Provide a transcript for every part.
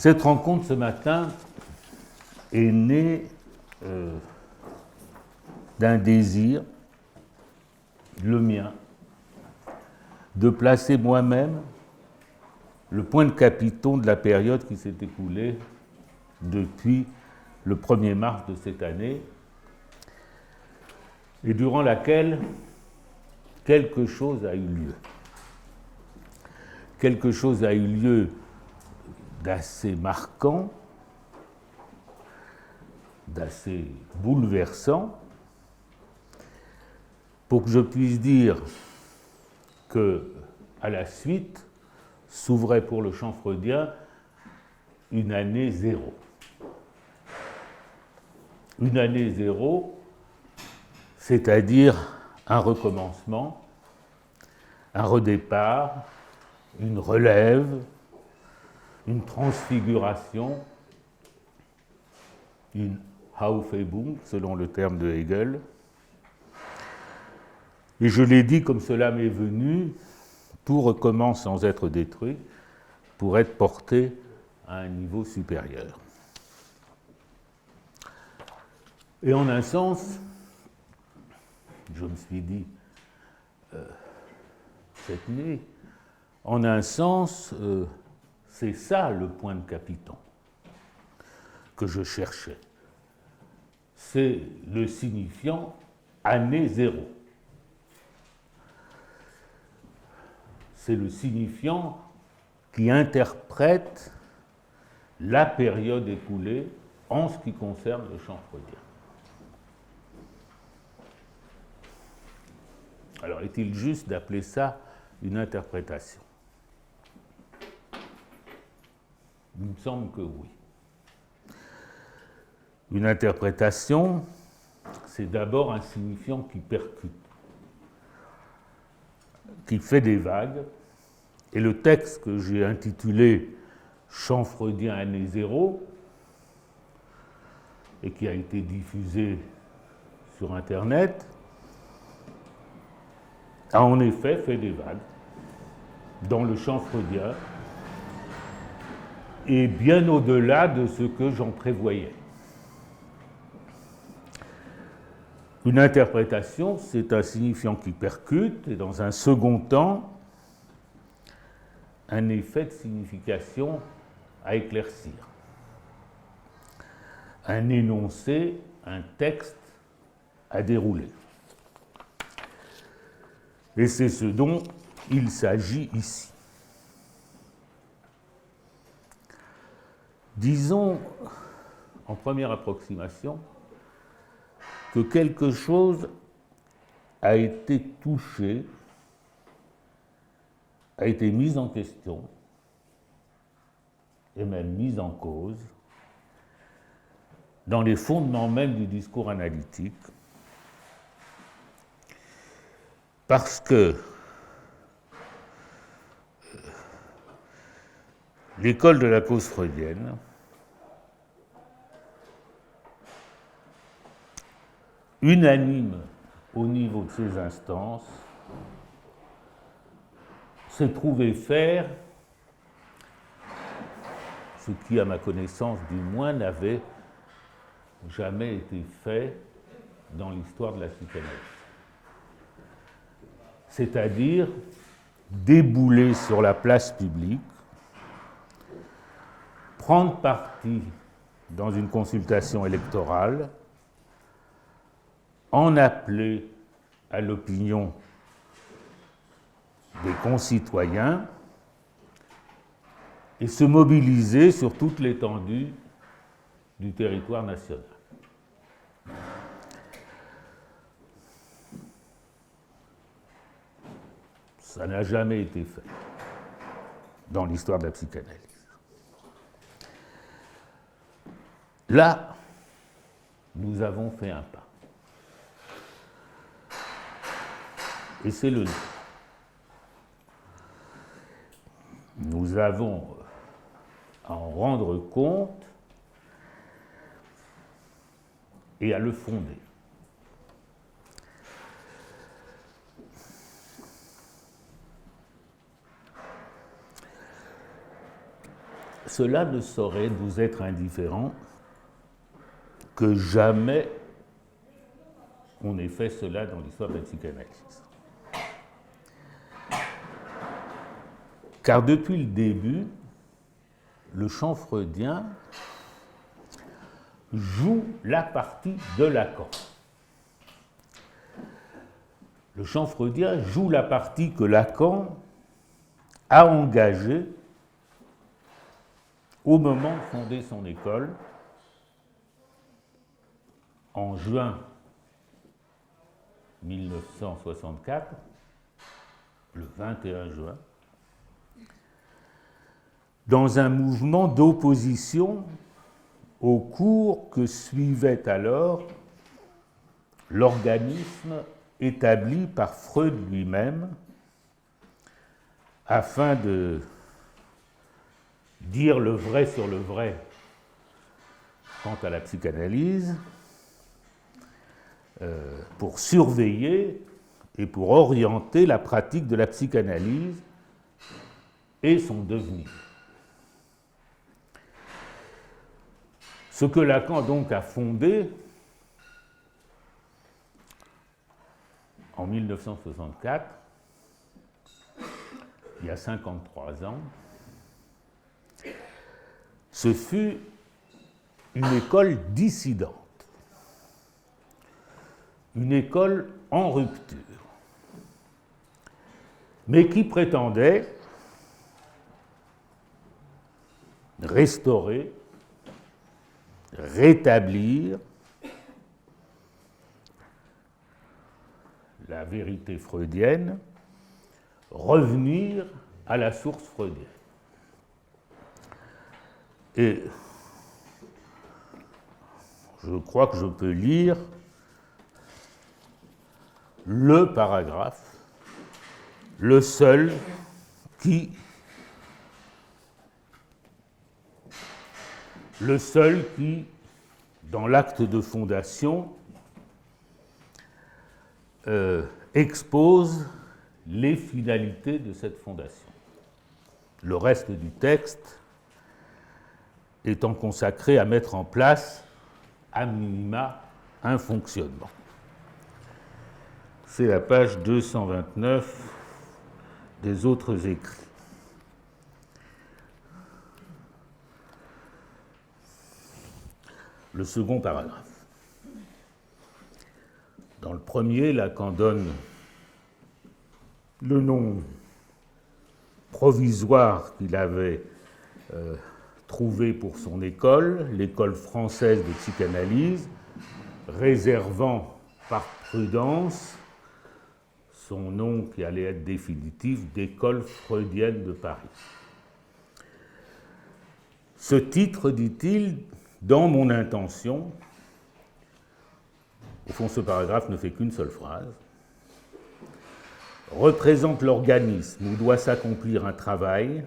Cette rencontre ce matin est née d'un désir, le mien, de placer moi-même le point de capiton de la période qui s'est écoulée depuis le 1er mars de cette année, et durant laquelle quelque chose a eu lieu. Quelque chose a eu lieu d'assez marquant, d'assez bouleversant, pour que je puisse dire que, à la suite, s'ouvrait pour le chant freudien une année zéro. Une année zéro, c'est-à-dire un recommencement, un redépart, une relève, une transfiguration, une Aufhebung, selon le terme de Hegel. Et je l'ai dit comme cela m'est venu, tout recommence sans être détruit pour être porté à un niveau supérieur. Et en un sens, je me suis dit cette nuit, en un sens, c'est ça le point de capiton que je cherchais. C'est le signifiant année zéro. C'est le signifiant qui interprète la période écoulée en ce qui concerne le chant freudien. Alors, est-il juste d'appeler ça une interprétation? Il me semble que oui. Une interprétation, c'est d'abord un signifiant qui percute, qui fait des vagues. Et le texte que j'ai intitulé « Chant freudien année zéro » et qui a été diffusé sur Internet, a en effet fait des vagues dans le chant freudien et bien au-delà de ce que j'en prévoyais. Une interprétation, c'est un signifiant qui percute et dans un second temps, un effet de signification à éclaircir. Un énoncé, un texte à dérouler. Et c'est ce dont il s'agit ici. Disons, en première approximation, que quelque chose a été touché, a été mis en question, et même mis en cause, dans les fondements même du discours analytique, parce que l'école de la cause freudienne unanime au niveau de ses instances, s'est trouvé faire ce qui, à ma connaissance du moins, n'avait jamais été fait dans l'histoire de la psychanalyse. C'est-à-dire débouler sur la place publique, prendre parti dans une consultation électorale, en appeler à l'opinion des concitoyens et se mobiliser sur toute l'étendue du territoire national. Ça n'a jamais été fait dans l'histoire de la psychanalyse. Là, nous avons fait un pas. Et c'est le nôtre. Nous avons à en rendre compte et à le fonder. cela ne saurait nous être indifférent que jamais on ait fait cela dans l'histoire de la psychanalyse. Car depuis le début, le champ freudien joue la partie de Lacan. Le champ freudien joue la partie que Lacan a engagée au moment de fonder son école, en juin 1964, le 21 juin, dans un mouvement d'opposition au cours que suivait alors l'organisme établi par Freud lui-même afin de dire le vrai sur le vrai quant à la psychanalyse, pour surveiller et pour orienter la pratique de la psychanalyse et son devenir. Ce que Lacan donc a fondé en 1964, il y a 53 ans, ce fut une école dissidente, une école en rupture, mais qui prétendait restaurer, rétablir la vérité freudienne, revenir à la source freudienne. Et je crois que je peux lire le paragraphe, le seul qui dans l'acte de fondation, expose les finalités de cette fondation. Le reste du texte étant consacré à mettre en place, à minima, un fonctionnement. C'est la page 229 des autres écrits. Le second paragraphe. Dans le premier, Lacan donne le nom provisoire qu'il avait trouvé pour son école, l'école française de psychanalyse, réservant par prudence son nom qui allait être définitif d'école freudienne de Paris. Ce titre, dit-il, dans mon intention, au fond ce paragraphe ne fait qu'une seule phrase, représente l'organisme où doit s'accomplir un travail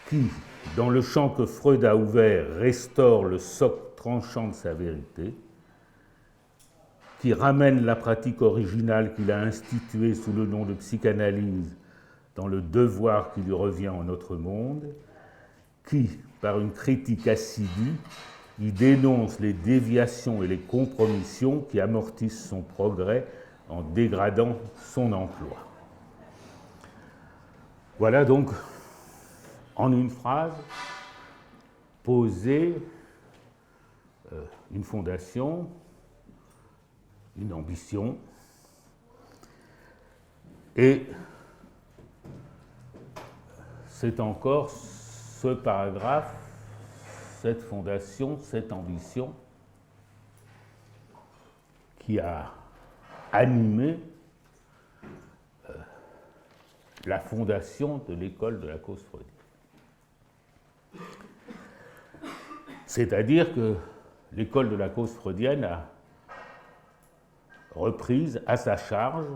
qui, dans le champ que Freud a ouvert, restaure le socle tranchant de sa vérité, qui ramène la pratique originale qu'il a instituée sous le nom de psychanalyse dans le devoir qui lui revient en notre monde, qui, par une critique assidue, y dénonce les déviations et les compromissions qui amortissent son progrès en dégradant son emploi. Voilà donc, en une phrase, poser une fondation, une ambition, et c'est encore ce paragraphe, cette fondation, cette ambition qui a animé la fondation de l'école de la cause freudienne. C'est-à-dire que l'école de la cause freudienne a reprise à sa charge,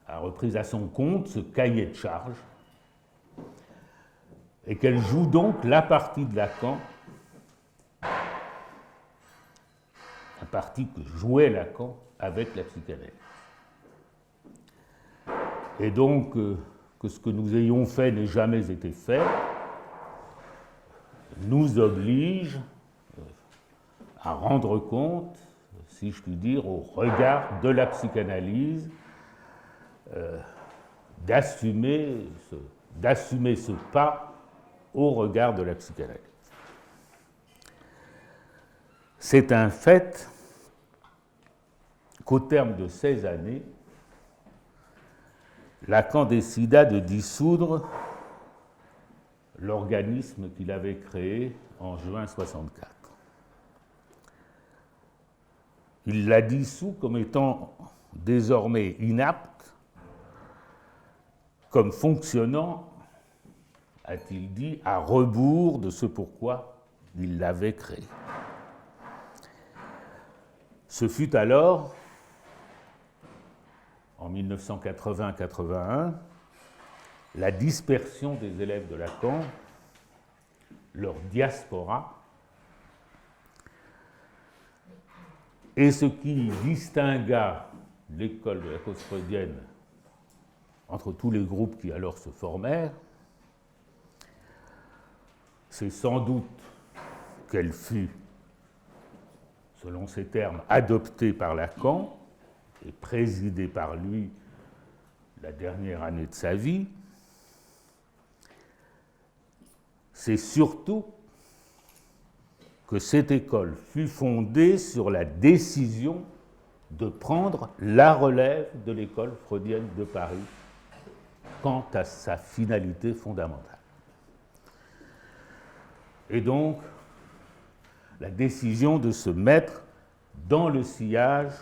a repris à son compte ce cahier de charges, et qu'elle joue donc la partie de Lacan, la partie que jouait Lacan avec la psychanalyse. et donc que ce que nous ayons fait n'ait jamais été fait, nous oblige à rendre compte, si je puis dire, au regard de la psychanalyse, d'assumer ce pas au regard de la psychanalyse. C'est un fait qu'au terme de 16 années, Lacan décida de dissoudre l'organisme qu'il avait créé en juin 1964. Il l'a dissous comme étant désormais inapte, comme fonctionnant, a-t-il dit, à rebours de ce pourquoi il l'avait créé. Ce fut alors, en 1980-81, la dispersion des élèves de Lacan, leur diaspora, et ce qui distingua l'école de la cause freudienne entre tous les groupes qui alors se formèrent, c'est sans doute qu'elle fut, selon ces termes, adoptée par Lacan et présidée par lui la dernière année de sa vie. C'est surtout que cette école fut fondée sur la décision de prendre la relève de l'école freudienne de Paris quant à sa finalité fondamentale. Et donc, la décision de se mettre dans le sillage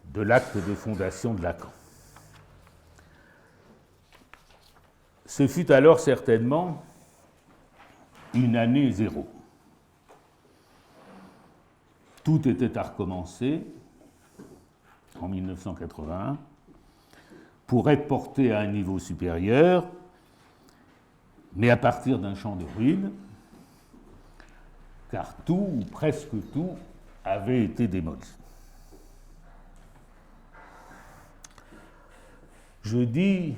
de l'acte de fondation de Lacan. Ce fut alors certainement une année zéro. Tout était à recommencer en 1981 pour être porté à un niveau supérieur, mais à partir d'un champ de ruines, car tout, ou presque tout, avait été démoli. J'ai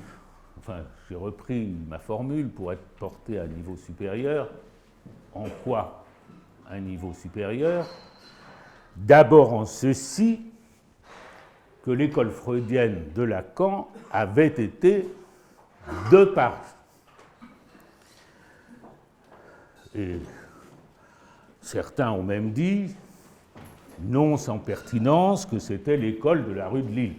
repris ma formule pour être porté à un niveau supérieur. En quoi un niveau supérieur? D'abord en ceci que l'école freudienne de Lacan avait été de Paris. Et certains ont même dit, non sans pertinence, que c'était l'école de la rue de Lille.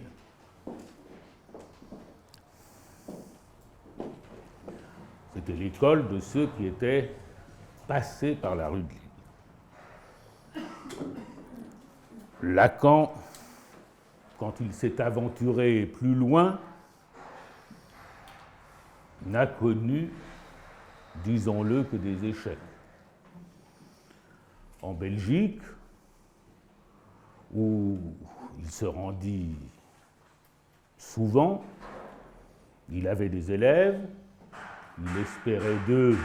C'était l'école de ceux qui étaient passés par la rue de Lille. Lacan, quand il s'est aventuré plus loin, n'a connu, disons-le, que des échecs. En Belgique, où il se rendit souvent, il avait des élèves, il espérait d'eux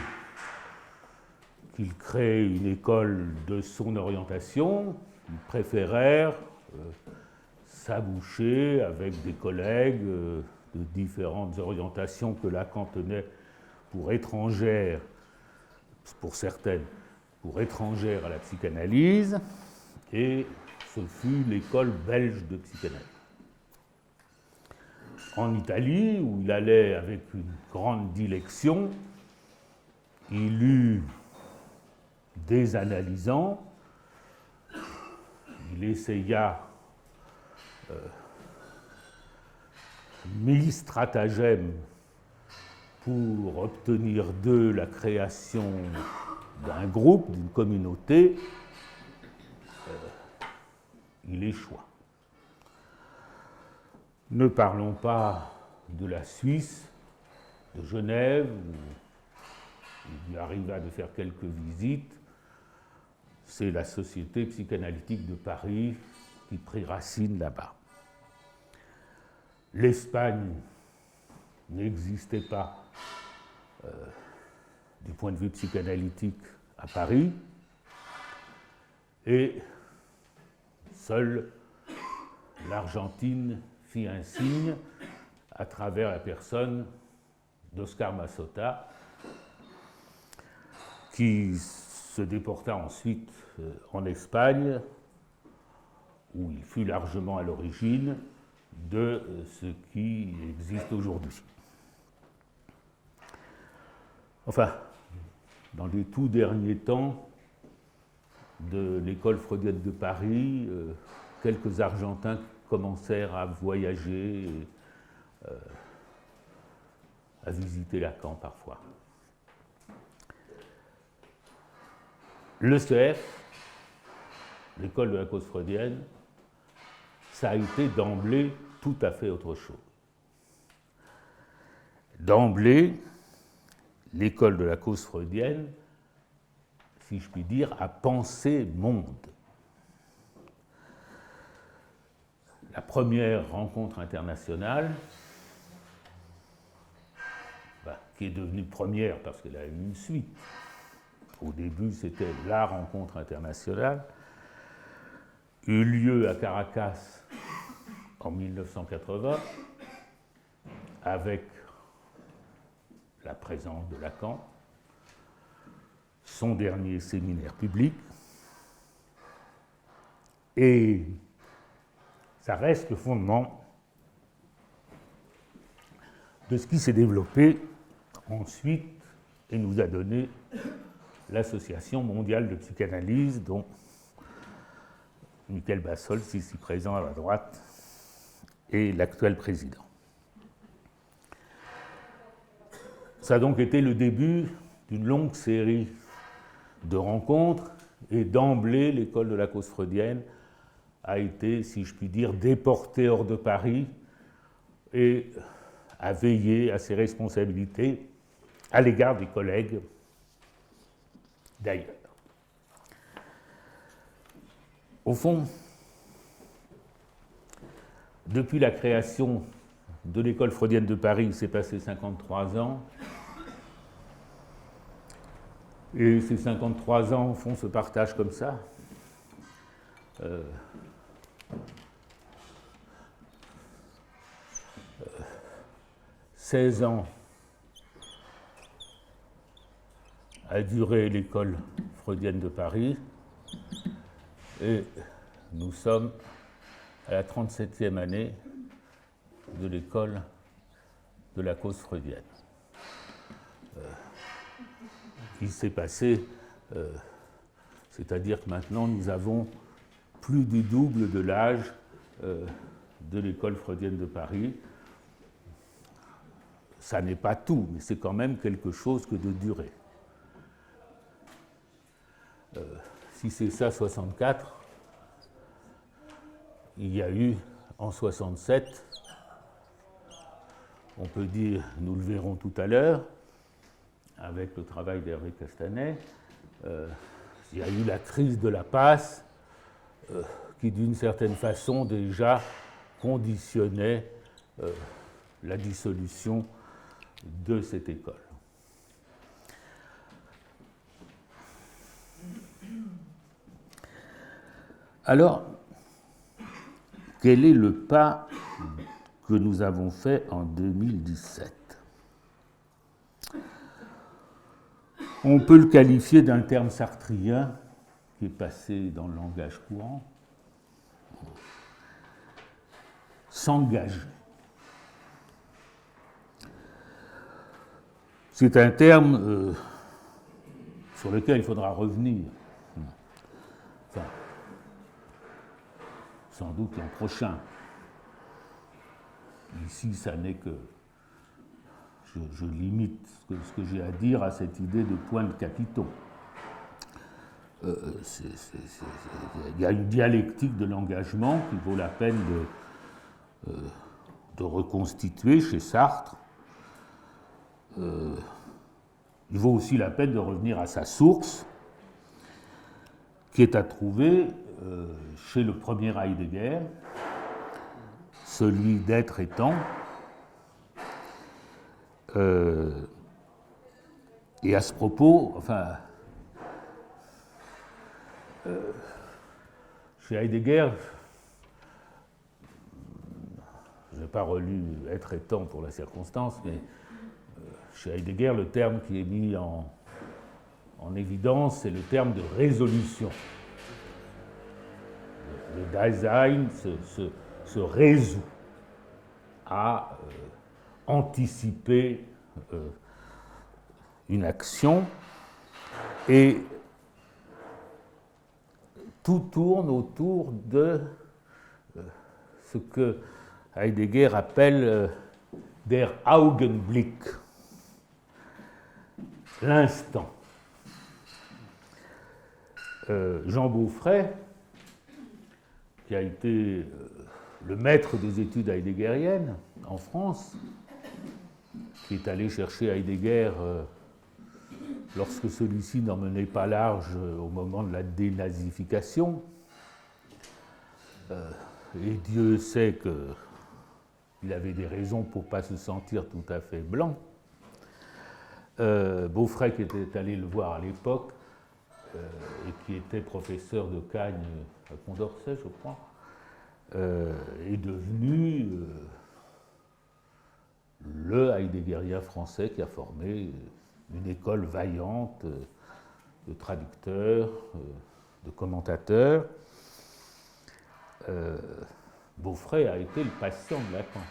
qu'ils créent une école de son orientation, ils préférèrent s'aboucher avec des collègues de différentes orientations que Lacan tenait pour étrangères, pour certaines, pour étrangères à la psychanalyse, et ce fut l'école belge de psychanalyse. En Italie, où il allait avec une grande dilection, il eut des analysants, il essaya 1000 stratagèmes pour obtenir d'eux la création d'un groupe, d'une communauté, il échoua. Ne parlons pas de la Suisse, de Genève, où il lui arriva de faire quelques visites. C'est la Société psychanalytique de Paris qui prit racine là-bas. L'Espagne n'existait pas du point de vue psychanalytique à Paris, et seule l'Argentine fit un signe à travers la personne d'Oscar Massota, qui se déporta ensuite en Espagne, où il fut largement à l'origine de ce qui existe aujourd'hui. Enfin, dans les tout derniers temps de l'école freudienne de Paris, quelques Argentins commencèrent à voyager, à visiter Lacan parfois. L'ECF, l'école de la cause freudienne, ça a été d'emblée tout à fait autre chose. D'emblée, l'école de la cause freudienne, si je puis dire, a pensé monde. La première rencontre internationale, qui est devenue première parce qu'elle a eu une suite. Au début, c'était la rencontre internationale, eut lieu à Caracas en 1980, avec la présence de Lacan, son dernier séminaire public, et ça reste le fondement de ce qui s'est développé ensuite et nous a donné l'Association mondiale de psychanalyse, dont Michel Bassols, ici présent à la droite, est l'actuel président. Ça a donc été le début d'une longue série de rencontres, et d'emblée, l'école de la cause freudienne a été, si je puis dire, déportée hors de Paris et a veillé à ses responsabilités à l'égard des collègues d'ailleurs. Au fond, depuis la création de l'école freudienne de Paris, il s'est passé 53 ans. Et ces 53 ans, au fond, se partagent comme ça. 16 ans a duré l'école freudienne de Paris, et nous sommes à la 37e année de l'école de la cause freudienne. Il s'est passé, c'est-à-dire que maintenant nous avons plus du double de l'âge de l'école freudienne de Paris. Ça n'est pas tout, mais c'est quand même quelque chose que de durée. Si c'est ça 64, il y a eu en 67, on peut dire, nous le verrons tout à l'heure, avec le travail d'Hervé Castanet, il y a eu la crise de la passe qui, d'une certaine façon, déjà conditionnait la dissolution de cette école. Alors, quel est le pas que nous avons fait en 2017 ? On peut le qualifier d'un terme sartrien qui est passé dans le langage courant. S'engager. C'est un terme sur lequel il faudra revenir. Enfin, sans doute l'an prochain. Ici, ça n'est que... Je limite ce que j'ai à dire à cette idée de point de capitaux. Il y a une dialectique de l'engagement qui vaut la peine de reconstituer chez Sartre. Il vaut aussi la peine de revenir à sa source, qui est à trouver chez le premier Heidegger, celui d'être étant. Et à ce propos, enfin, chez Heidegger, je n'ai pas relu Être et temps pour la circonstance, mais chez Heidegger, le terme qui est mis en évidence, c'est le terme de résolution. Le Dasein se résout à anticiper une action, et tout tourne autour de ce que Heidegger appelle der Augenblick, l'instant. Jean Beaufret, qui a été le maître des études heideggeriennes en France, qui est allé chercher Heidegger lorsque celui-ci n'en menait pas large au moment de la dénazification. Et Dieu sait qu'il avait des raisons pour ne pas se sentir tout à fait blanc. Beaufret, qui était allé le voir à l'époque, et qui était professeur de Cagne à Condorcet, je crois, est devenu le Heideggerien français qui a formé une école vaillante de traducteurs, de commentateurs. Beaufret a été le patient de Lacan.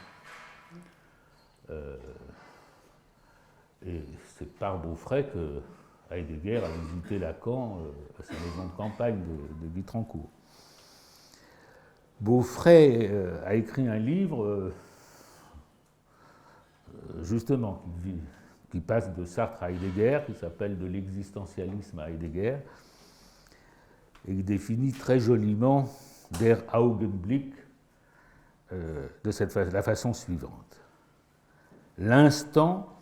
Et c'est par Beaufret que Heidegger a visité Lacan à sa maison de campagne de Guitrancourt. Beaufret a écrit un livre, justement, qui passe de Sartre à Heidegger, qui s'appelle « De l'existentialisme à Heidegger », et il définit très joliment der Augenblick de la façon suivante. L'instant,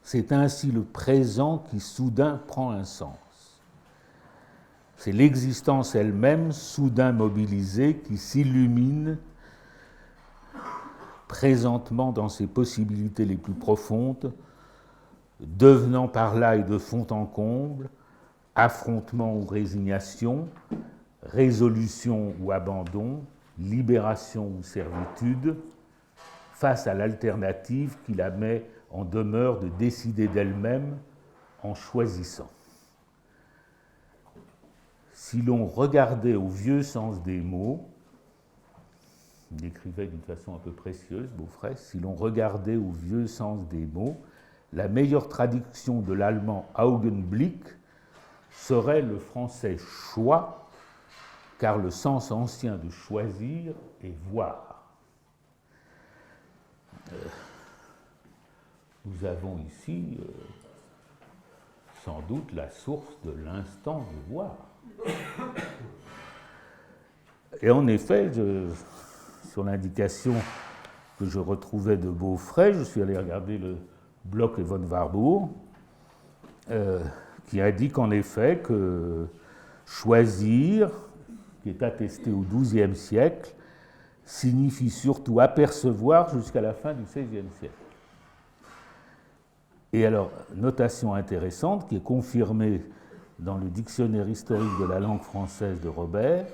c'est ainsi le présent qui soudain prend un sens. C'est l'existence elle-même, soudain mobilisée, qui s'illumine présentement dans ses possibilités les plus profondes, devenant par là et de fond en comble, affrontement ou résignation, résolution ou abandon, libération ou servitude, face à l'alternative qui la met en demeure de décider d'elle-même en choisissant. Si l'on regardait au vieux sens des mots, il décrivait d'une façon un peu précieuse, Beaufret, si l'on regardait au vieux sens des mots, la meilleure traduction de l'allemand Augenblick serait le français choix, car le sens ancien de choisir est voir. Nous avons ici sans doute la source de l'instant de voir. Et en effet, sur l'indication que je retrouvais de Beaufret, je suis allé regarder le Bloch et von Warburg, qui indique en effet que choisir, qui est attesté au XIIe siècle, signifie surtout apercevoir jusqu'à la fin du XVIe siècle. Et alors, notation intéressante qui est confirmée dans le dictionnaire historique de la langue française de Robert,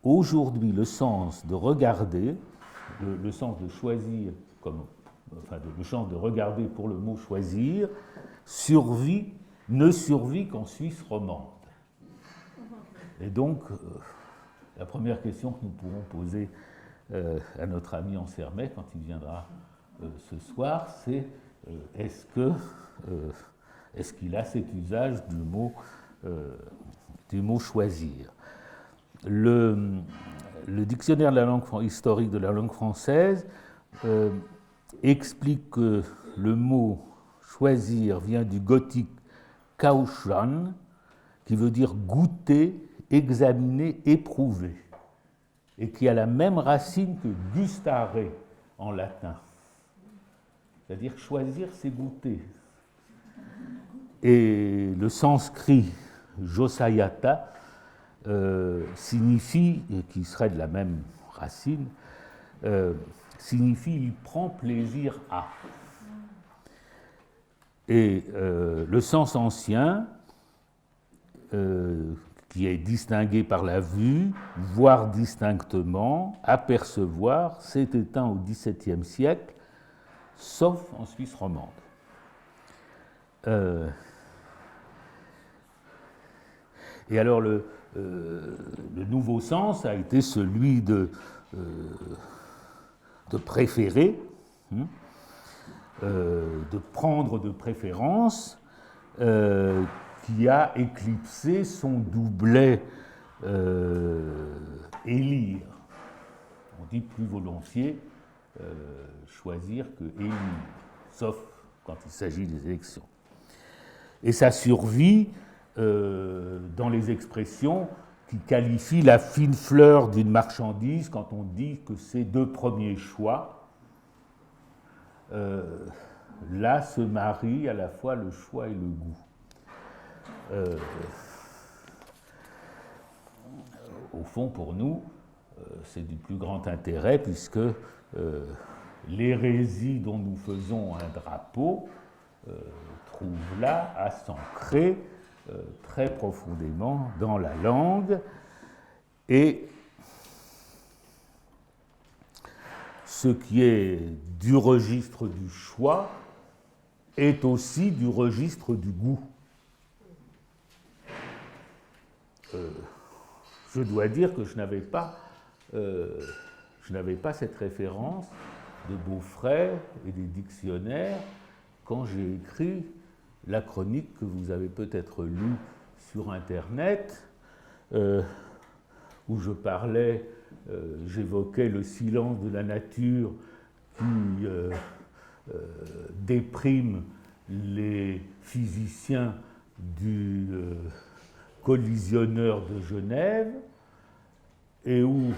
aujourd'hui le sens de regarder, le sens de choisir, le sens de regarder pour le mot choisir, ne survit qu'en Suisse romande. Et donc, la première question que nous pourrons poser à notre ami Ansermet quand il viendra ce soir, c'est est-ce qu'il a cet usage du mot choisir. Le dictionnaire de la langue historique de la langue française explique que le mot choisir vient du gothique kauschen, qui veut dire goûter, examiner, éprouver, et qui a la même racine que gustare en latin. C'est-à-dire choisir, c'est goûter. Et le sanskrit josayata signifie, qui serait de la même racine, signifie il prend plaisir à. Et le sens ancien, qui est distingué par la vue, voir distinctement, apercevoir, s'est éteint au XVIIe siècle, sauf en Suisse romande. Et alors le nouveau sens a été celui de préférer, de prendre de préférence, qui a éclipsé son doublet élire. On dit plus volontiers choisir que élire, sauf quand il s'agit des élections. Et ça survit dans les expressions qui qualifient la fine fleur d'une marchandise quand on dit que ces deux premiers choix, là se marient à la fois le choix et le goût. Au fond, pour nous, c'est du plus grand intérêt puisque l'hérésie dont nous faisons un drapeau trouve là à s'ancrer très profondément dans la langue et ce qui est du registre du choix est aussi du registre du goût. Je dois dire que je n'avais pas cette référence de Beaufray et des dictionnaires quand j'ai écrit la chronique que vous avez peut-être lue sur Internet, où je parlais, j'évoquais le silence de la nature qui déprime les physiciens du collisionneur de Genève, et où,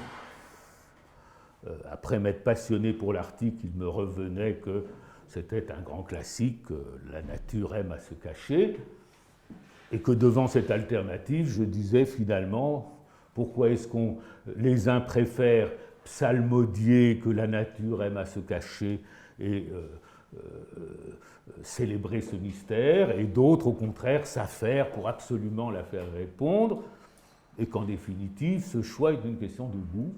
après m'être passionné pour l'article, il me revenait que c'était un grand classique, la nature aime à se cacher, et que devant cette alternative, je disais finalement, pourquoi est-ce qu'on les uns préfèrent psalmodier que la nature aime à se cacher et célébrer ce mystère, et d'autres, au contraire, s'affairent pour absolument la faire répondre, et qu'en définitive, ce choix est une question de goût.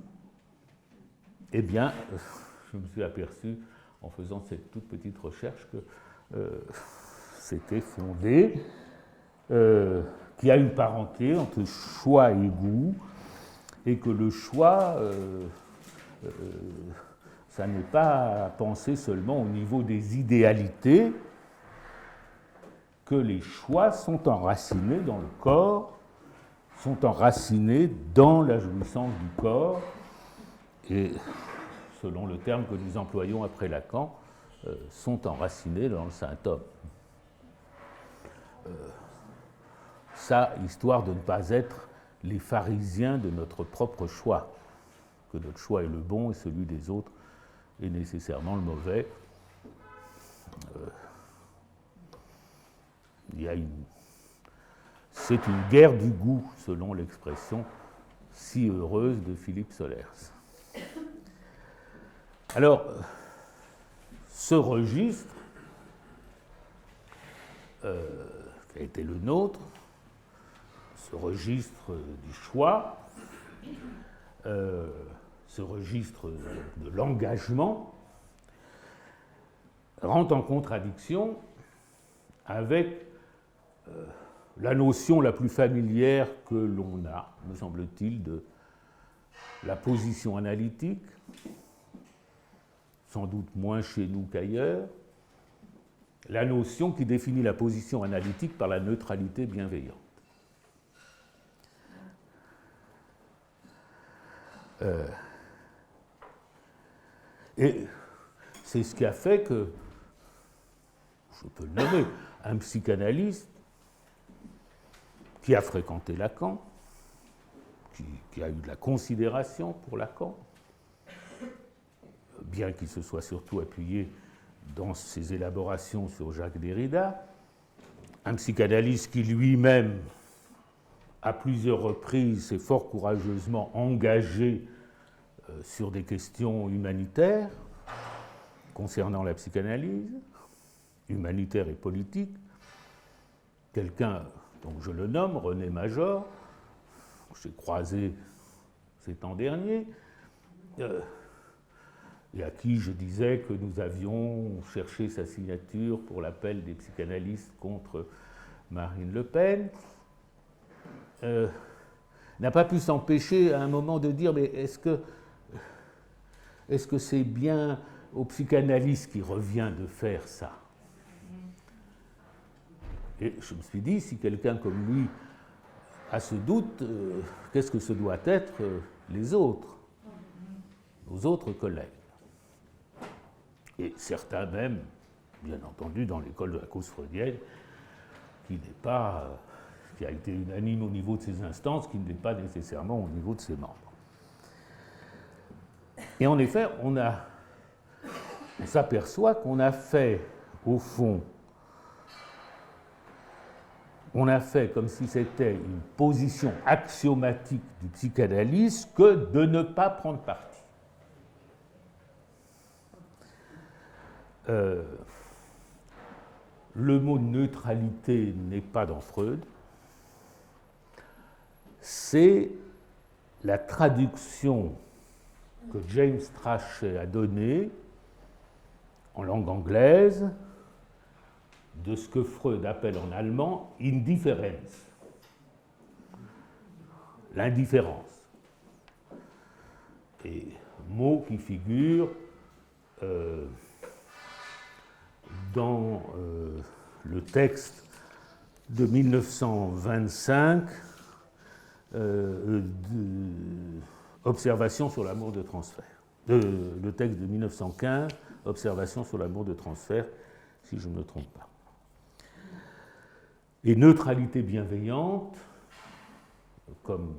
Eh bien, je me suis aperçu, en faisant cette toute petite recherche, que c'était fondé, qu'il y a une parenté entre choix et goût, et que le choix, ça n'est pas à penser seulement au niveau des idéalités, que les choix sont enracinés dans le corps, sont enracinés dans la jouissance du corps, et selon le terme que nous employons après Lacan, sont enracinés dans le saint homme. Ça, histoire de ne pas être les pharisiens de notre propre choix, que notre choix est le bon et celui des autres est nécessairement le mauvais. C'est une guerre du goût, selon l'expression si heureuse de Philippe Solers. Alors, ce registre qui a été le nôtre, ce registre du choix, ce registre de l'engagement, rentre en contradiction avec la notion la plus familière que l'on a, me semble-t-il, de la position analytique, sans doute moins chez nous qu'ailleurs, la notion qui définit la position analytique par la neutralité bienveillante. Et c'est ce qui a fait que, je peux le nommer, un psychanalyste qui a fréquenté Lacan, qui a eu de la considération pour Lacan, bien qu'il se soit surtout appuyé dans ses élaborations sur Jacques Derrida, un psychanalyste qui lui-même, à plusieurs reprises, s'est fort courageusement engagé sur des questions humanitaires concernant la psychanalyse, humanitaire et politique, quelqu'un, donc je le nomme, René Major, j'ai croisé ces temps derniers, et à qui je disais que nous avions cherché sa signature pour l'appel des psychanalystes contre Marine Le Pen, n'a pas pu s'empêcher à un moment de dire, mais est-ce que c'est bien au psychanalyste qui revient de faire ça? Et je me suis dit, si quelqu'un comme lui a ce doute, qu'est-ce que ce doit être les autres, nos autres collègues? Et certains même, bien entendu, dans l'école de la cause freudienne, qui a été unanime au niveau de ses instances, qui ne l'est pas nécessairement au niveau de ses membres. Et en effet, on s'aperçoit qu'on a fait, au fond, on a fait comme si c'était une position axiomatique du psychanalyste que de ne pas prendre parti. Le mot neutralité n'est pas dans Freud, c'est la traduction que James Strachey a donnée en langue anglaise de ce que Freud appelle en allemand Indifferenz, l'indifférence. Et mot qui figure dans le texte de 1925, Observation sur l'amour de transfert. Le texte de 1915, Observation sur l'amour de transfert, si je ne me trompe pas. Et neutralité bienveillante, comme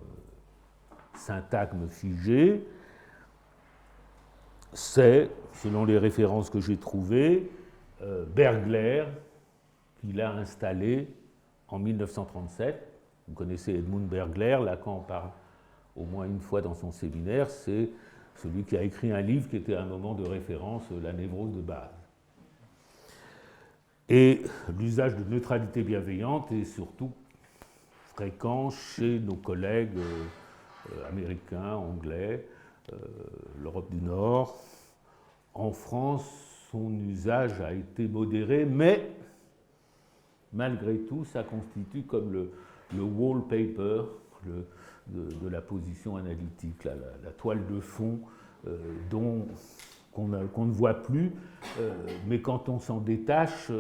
syntagme figé, c'est, selon les références que j'ai trouvées, Bergler qui l'a installé en 1937. Vous connaissez Edmund Bergler, Lacan en parle au moins une fois dans son séminaire, c'est celui qui a écrit un livre qui était à un moment de référence, La névrose de base. Et l'usage de neutralité bienveillante est surtout fréquent chez nos collègues américains, anglais, l'Europe du Nord. En France, son usage a été modéré, mais malgré tout, ça constitue comme le wallpaper de la position analytique, la toile de fond qu'on ne voit plus, mais quand on s'en détache,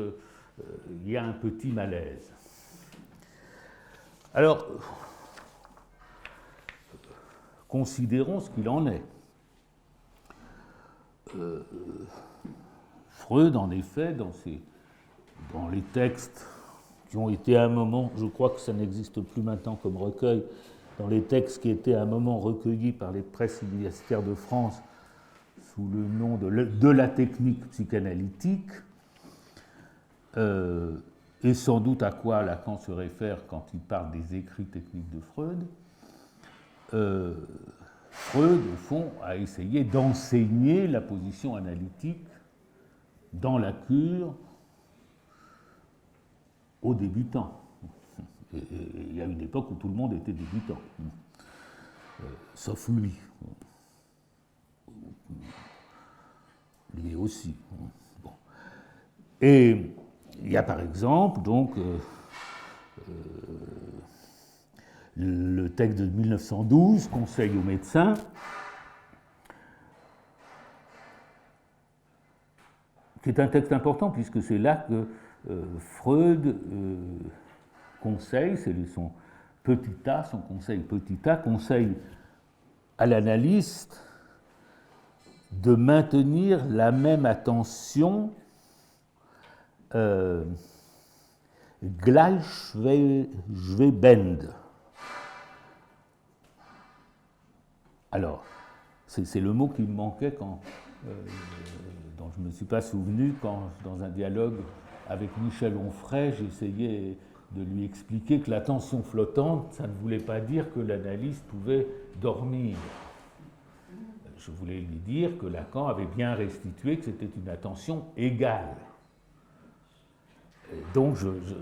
il y a un petit malaise. Alors, considérons ce qu'il en est. Freud, en effet, dans les textes qui ont été à un moment, je crois que ça n'existe plus maintenant comme recueil, dans les textes qui étaient à un moment recueillis par les presses universitaires de France sous le nom de la technique psychanalytique, et sans doute à quoi Lacan se réfère quand il parle des écrits techniques de Freud, Freud, au fond, a essayé d'enseigner la position analytique dans la cure aux débutants. Et il y a une époque où tout le monde était débutant, sauf lui. Lui aussi. Bon. Et il y a par exemple donc le texte de 1912, Conseil aux médecins, qui est un texte important puisque c'est là que Freud conseille, c'est son petit a, son conseil petit a, conseille à l'analyste de maintenir la même attention gleichschwebend. Alors, c'est le mot qui me manquait dont je ne me suis pas souvenu quand, dans un dialogue avec Michel Onfray, j'essayais de lui expliquer que l'attention flottante, ça ne voulait pas dire que l'analyste pouvait dormir. Je voulais lui dire que Lacan avait bien restitué que c'était une attention égale. Et donc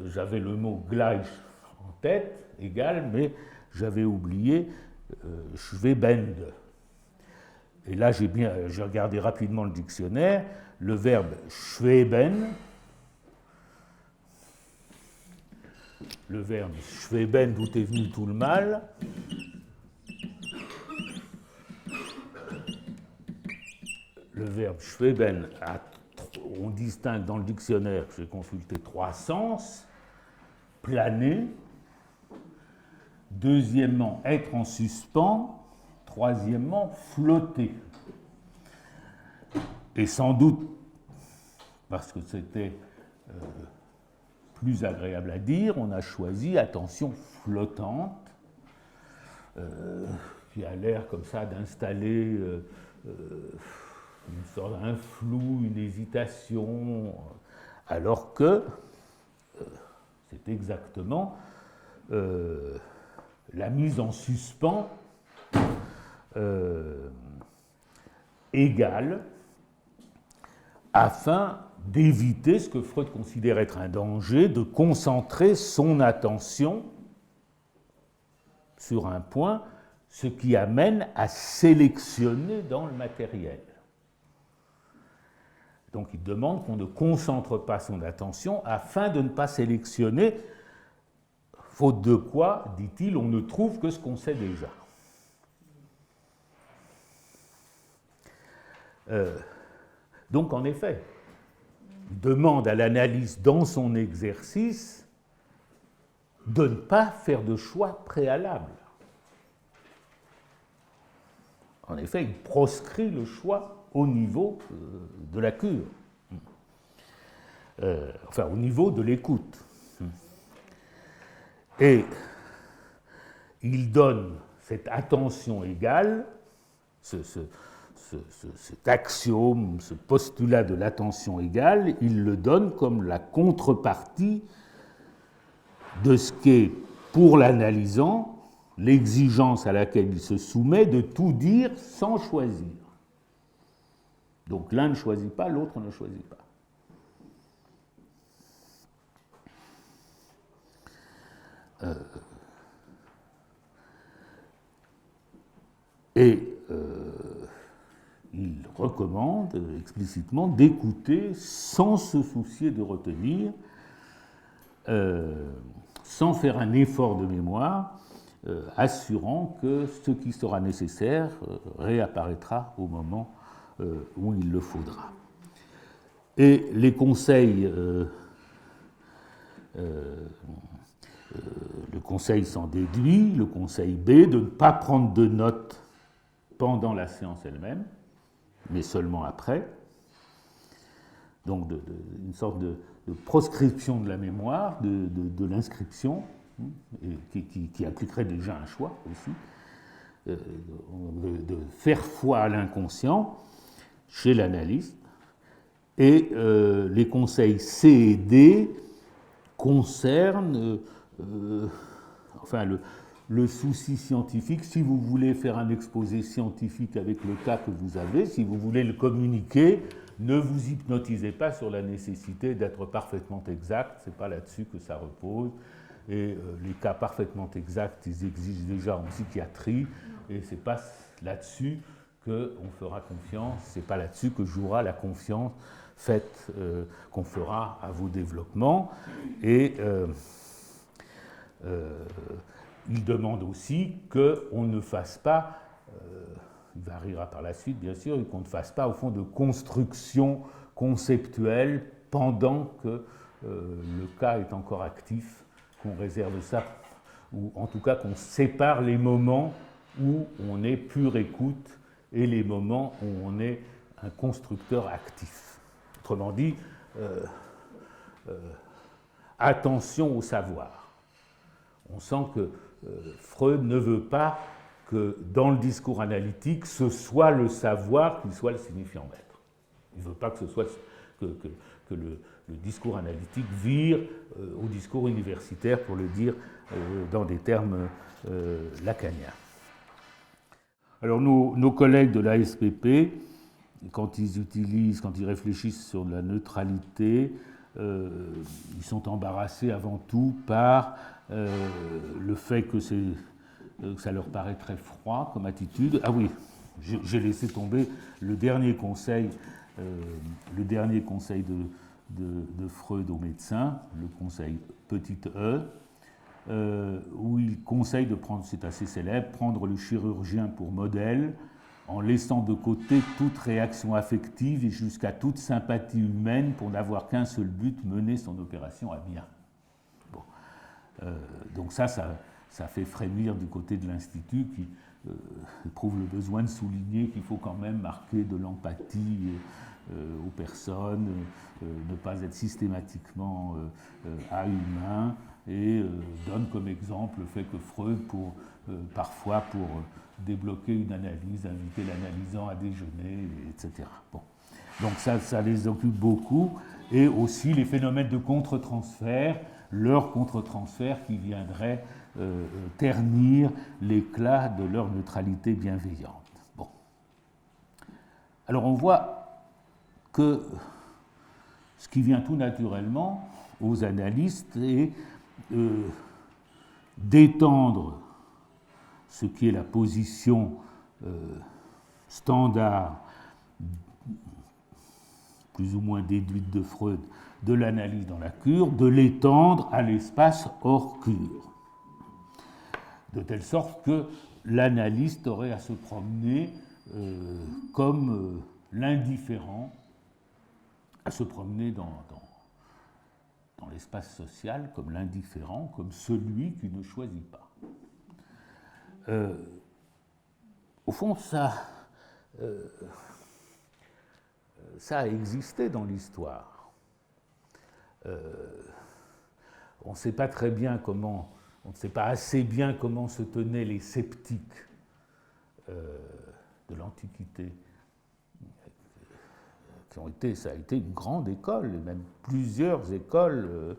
j'avais le mot gleich en tête, égal, mais j'avais oublié Schwebend. Et là, j'ai regardé rapidement le dictionnaire. Le verbe schweben, d'où est venu tout le mal, le verbe schweben, on distingue dans le dictionnaire que j'ai consulté 3 sens: planer, deuxièmement être en suspens, troisièmement flotter. Et sans doute, parce que c'était plus agréable à dire, on a choisi attention flottante, qui a l'air comme ça d'installer une sorte d'un flou, une hésitation, alors que c'est exactement la mise en suspens égale, afin d'éviter ce que Freud considère être un danger, de concentrer son attention sur un point, ce qui amène à sélectionner dans le matériel. Donc il demande qu'on ne concentre pas son attention afin de ne pas sélectionner, faute de quoi, dit-il, on ne trouve que ce qu'on sait déjà. Donc en effet, il demande à l'analyse dans son exercice de ne pas faire de choix préalable. En effet, il proscrit le choix au niveau de la cure, enfin au niveau de l'écoute. Et il donne cette attention égale, cet axiome, ce postulat de l'attention égale, il le donne comme la contrepartie de ce qu'est, pour l'analysant, l'exigence à laquelle il se soumet de tout dire sans choisir. Donc l'un ne choisit pas, l'autre ne choisit pas. Il recommande explicitement d'écouter sans se soucier de retenir, sans faire un effort de mémoire, assurant que ce qui sera nécessaire réapparaîtra au moment où il le faudra. Et les conseils, le conseil s'en déduit, le conseil B, de ne pas prendre de notes pendant la séance elle-même, mais seulement après. Donc une sorte de proscription de la mémoire, de l'inscription, qui impliquerait déjà un choix aussi, de faire foi à l'inconscient chez l'analyste. Et les conseils C et D concernent enfin le souci scientifique. Si vous voulez faire un exposé scientifique avec le cas que vous avez, si vous voulez le communiquer, ne vous hypnotisez pas sur la nécessité d'être parfaitement exact, ce n'est pas là-dessus que ça repose. Et les cas parfaitement exacts, ils existent déjà en psychiatrie, et ce n'est pas là-dessus qu'on fera confiance, ce n'est pas là-dessus que jouera la confiance faite qu'on fera à vos développements. Et il demande aussi qu'on ne fasse pas, il variera par la suite bien sûr, et qu'on ne fasse pas au fond de construction conceptuelle pendant que le cas est encore actif, qu'on réserve ça, ou en tout cas qu'on sépare les moments où on est pure écoute et les moments où on est un constructeur actif. Autrement dit, attention au savoir. On sent que Freud ne veut pas que dans le discours analytique, ce soit le savoir qui soit le signifiant maître. Il ne veut pas que ce soit que le discours analytique vire au discours universitaire, pour le dire dans des termes lacaniens. Alors nos collègues de l'ASPP, quand ils réfléchissent sur la neutralité, ils sont embarrassés avant tout par le fait que ça leur paraît très froid comme attitude. Ah oui, j'ai laissé tomber le dernier conseil de Freud aux médecins, le conseil petit e, où il conseille de prendre, c'est assez célèbre, prendre le chirurgien pour modèle, en laissant de côté toute réaction affective et jusqu'à toute sympathie humaine pour n'avoir qu'un seul but, mener son opération à bien. Bon. Donc ça fait frémir du côté de l'Institut qui éprouve le besoin de souligner qu'il faut quand même marquer de l'empathie aux personnes, ne pas être systématiquement inhumain, et donne comme exemple le fait que Freud, parfois pour débloquer une analyse, inviter l'analysant à déjeuner, etc. Bon. Donc ça les occupe beaucoup, et aussi les phénomènes de contre-transfert, leur contre-transfert qui viendrait ternir l'éclat de leur neutralité bienveillante. Bon. Alors on voit que ce qui vient tout naturellement aux analystes est d'étendre ce qui est la position standard, plus ou moins déduite de Freud, de l'analyse dans la cure, de l'étendre à l'espace hors cure. De telle sorte que l'analyste aurait à se promener comme l'indifférent, à se promener dans l'espace social comme l'indifférent, comme celui qui ne choisit pas. Au fond, ça a existé dans l'histoire. On ne sait pas très bien comment, on ne sait pas assez bien comment se tenaient les sceptiques de l'Antiquité. Ça a été une grande école, et même plusieurs écoles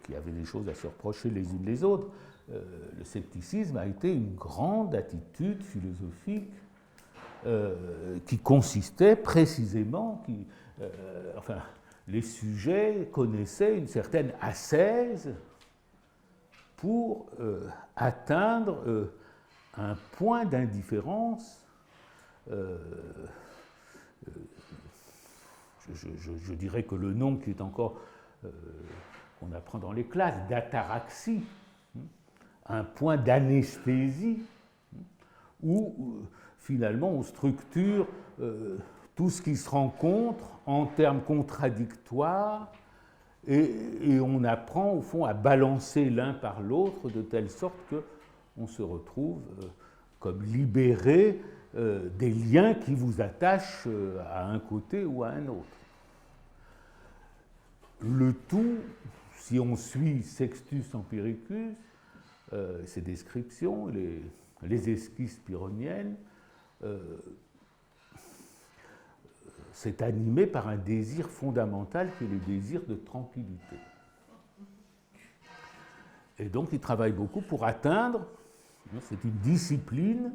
qui avaient des choses à se reprocher les unes les autres. Le scepticisme a été une grande attitude philosophique qui consistait précisément, les sujets connaissaient une certaine ascèse pour atteindre un point d'indifférence je dirais que le nom qui est encore, qu'on apprend dans les classes, d'ataraxie, un point d'anesthésie, où finalement on structure tout ce qui se rencontre en termes contradictoires, et on apprend au fond à balancer l'un par l'autre de telle sorte qu'on se retrouve comme libéré des liens qui vous attachent à un côté ou à un autre. Le tout, si on suit Sextus Empiricus, ses descriptions, les esquisses pyrrhoniennes, c'est animé par un désir fondamental qui est le désir de tranquillité. Et donc il travaille beaucoup pour atteindre, c'est une discipline,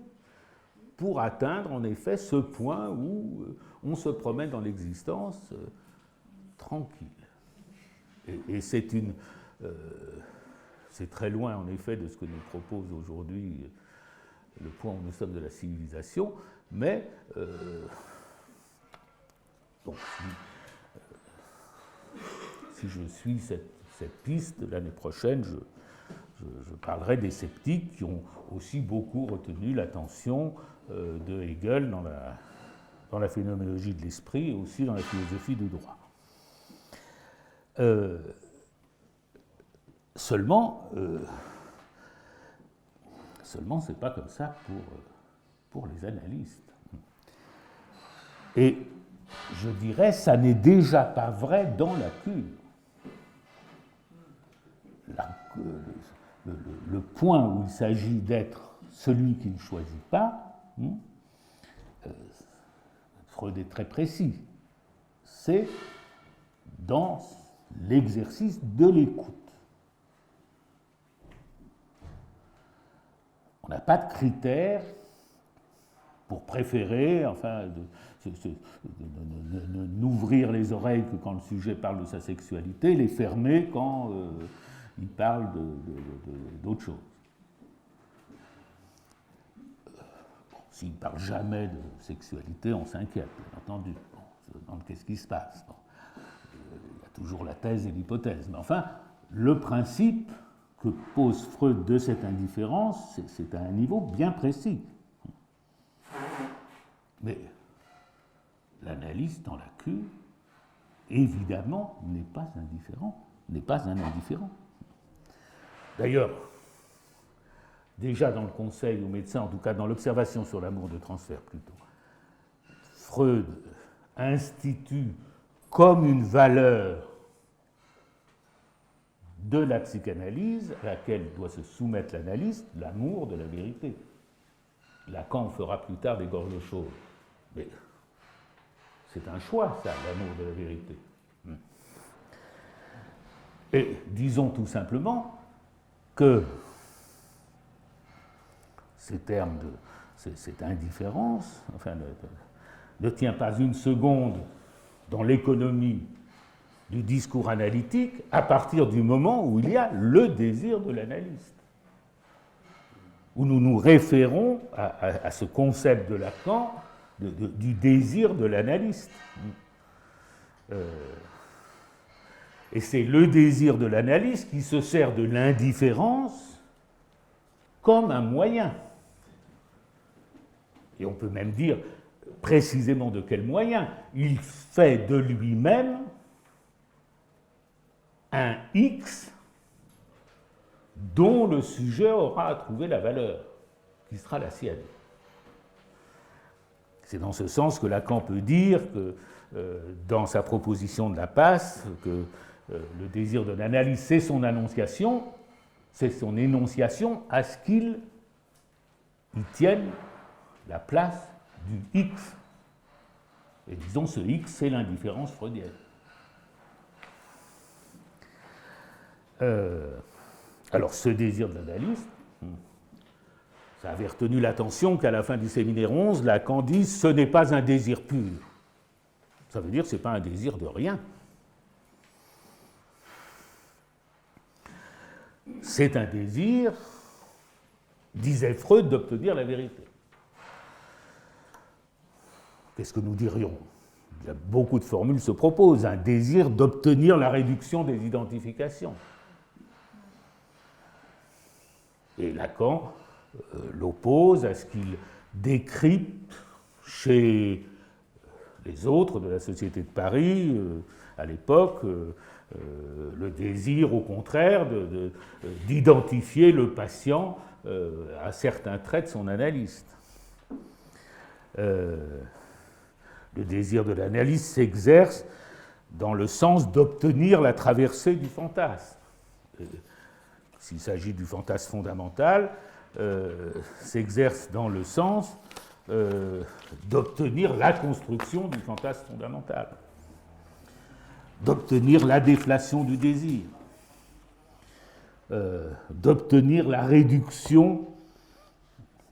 pour atteindre en effet ce point où on se promène dans l'existence tranquille. Et c'est très loin en effet de ce que nous propose aujourd'hui le point où nous sommes de la civilisation, mais si je suis cette piste, l'année prochaine, je parlerai des sceptiques qui ont aussi beaucoup retenu l'attention de Hegel dans la phénoménologie de l'esprit et aussi dans la philosophie du droit. Seulement, ce n'est pas comme ça pour les analystes. Et je dirais, ça n'est déjà pas vrai dans la cure. Le point où il s'agit d'être celui qui ne choisit pas, Freud est très précis, c'est dans l'exercice de l'écoute. On n'a pas de critères pour préférer, n'ouvrir les oreilles que quand le sujet parle de sa sexualité, les fermer quand il parle d'autre chose. S'il ne parle jamais de sexualité, on s'inquiète, bien entendu. Bon, on se demande qu'est-ce qui se passe. Bon. Il y a toujours la thèse et l'hypothèse. Mais enfin, le principe que pose Freud de cette indifférence, c'est à un niveau bien précis. Mais l'analyste dans la cure, évidemment, n'est pas indifférent, n'est pas un indifférent. D'ailleurs, déjà dans le conseil aux médecins, en tout cas dans l'observation sur l'amour de transfert plutôt, Freud institue comme une valeur de la psychanalyse à laquelle doit se soumettre l'analyste, l'amour de la vérité. Lacan fera plus tard des gorges chaudes. Mais c'est un choix, ça, l'amour de la vérité. Et disons tout simplement que ces termes cette indifférence, enfin, ne tient pas une seconde dans l'économie du discours analytique à partir du moment où il y a le désir de l'analyste, où nous nous référons à ce concept de Lacan du désir de l'analyste. Et c'est le désir de l'analyste qui se sert de l'indifférence comme un moyen. Et on peut même dire précisément de quel moyen. Il fait de lui-même un X dont le sujet aura à trouver la valeur, qui sera la sienne. C'est dans ce sens que Lacan peut dire que, dans sa proposition de la passe, que le désir de l'analyse, c'est son annonciation, c'est son énonciation à ce qu'il y tienne la place du X. Et disons, ce X, c'est l'indifférence freudienne. Alors, ce désir de l'analyste, ça avait retenu l'attention qu'à la fin du séminaire 11, Lacan dit « ce n'est pas un désir pur ». Ça veut dire que ce n'est pas un désir de rien. C'est un désir, disait Freud, d'obtenir la vérité. Qu'est-ce que nous dirions? Il y a beaucoup de formules se proposent. Un désir d'obtenir la réduction des identifications. Et Lacan l'oppose à ce qu'il décrypte chez les autres de la Société de Paris, à l'époque, le désir, au contraire, d'identifier le patient à certains traits de son analyste. Le désir de l'analyse s'exerce dans le sens d'obtenir la traversée du fantasme. S'il s'agit du fantasme fondamental, s'exerce dans le sens d'obtenir la construction du fantasme fondamental, d'obtenir la déflation du désir, d'obtenir la réduction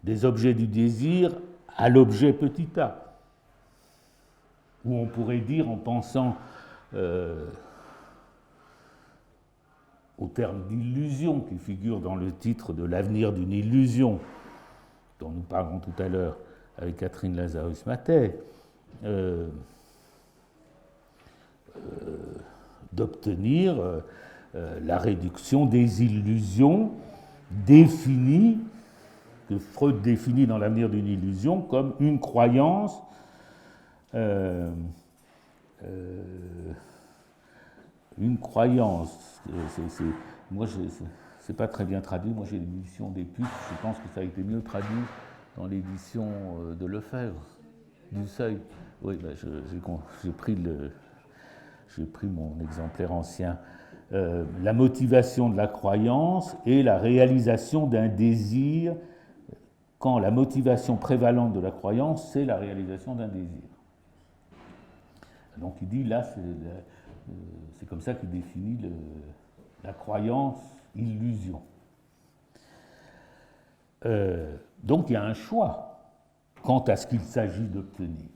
des objets du désir à l'objet petit a. Ou on pourrait dire, en pensant au terme d'illusion qui figure dans le titre de L'avenir d'une illusion, dont nous parlerons tout à l'heure avec Catherine Lazarus-Mathey, d'obtenir la réduction des illusions définies, que Freud définit dans L'avenir d'une illusion comme une croyance moi, c'est pas très bien traduit. Moi, j'ai l'édition des Puces. Je pense que ça a été mieux traduit dans l'édition de Lefebvre, du Seuil. Oui, ben j'ai pris mon exemplaire ancien. La motivation de la croyance et la réalisation d'un désir, quand la motivation prévalente de la croyance, c'est la réalisation d'un désir. Donc il dit, là, c'est comme ça qu'il définit la croyance illusion. Donc il y a un choix quant à ce qu'il s'agit d'obtenir.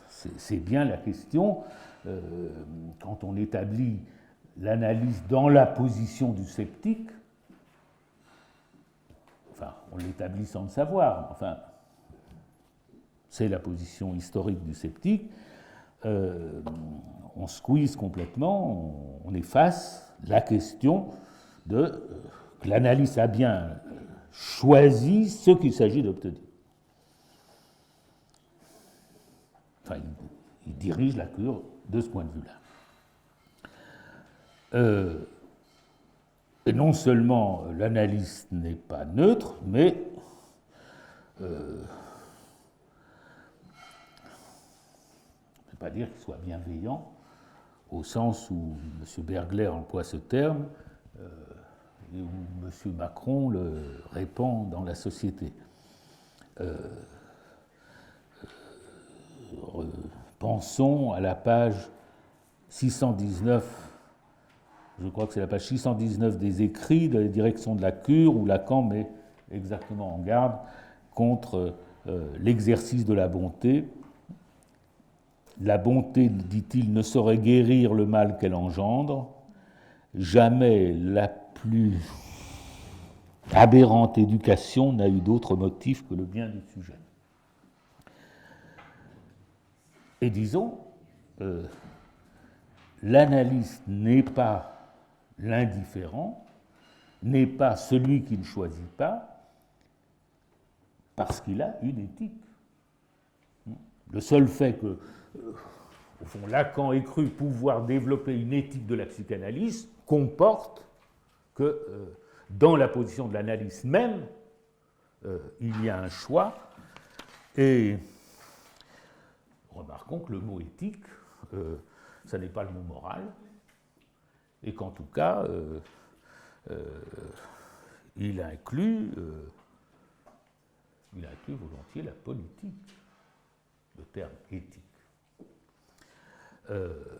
C'est bien la question, quand on établit l'analyse dans la position du sceptique, enfin, on l'établit sans le savoir, enfin, c'est la position historique du sceptique, on squeeze complètement, on efface la question de que l'analyste a bien choisi ce qu'il s'agit d'obtenir. Enfin, il dirige la cure de ce point de vue-là. Et non seulement l'analyste n'est pas neutre, mais on ne peut pas dire qu'il soit bienveillant, au sens où M. Bergler emploie ce terme, et où M. Macron le répand dans la société. Pensons à la page 619, je crois que c'est la page 619 des écrits de la direction de la cure, où Lacan met exactement en garde contre l'exercice de la bonté. La bonté, dit-il, ne saurait guérir le mal qu'elle engendre. Jamais la plus aberrante éducation n'a eu d'autre motif que le bien du sujet. Et disons, l'analyste n'est pas l'indifférent, n'est pas celui qui ne choisit pas, parce qu'il a une éthique. Le seul fait que, au fond, Lacan ait cru pouvoir développer une éthique de la psychanalyse comporte que, dans la position de l'analyste même, il y a un choix. Et remarquons que le mot éthique, ça n'est pas le mot moral, et qu'en tout cas, il inclut volontiers la politique, le terme éthique.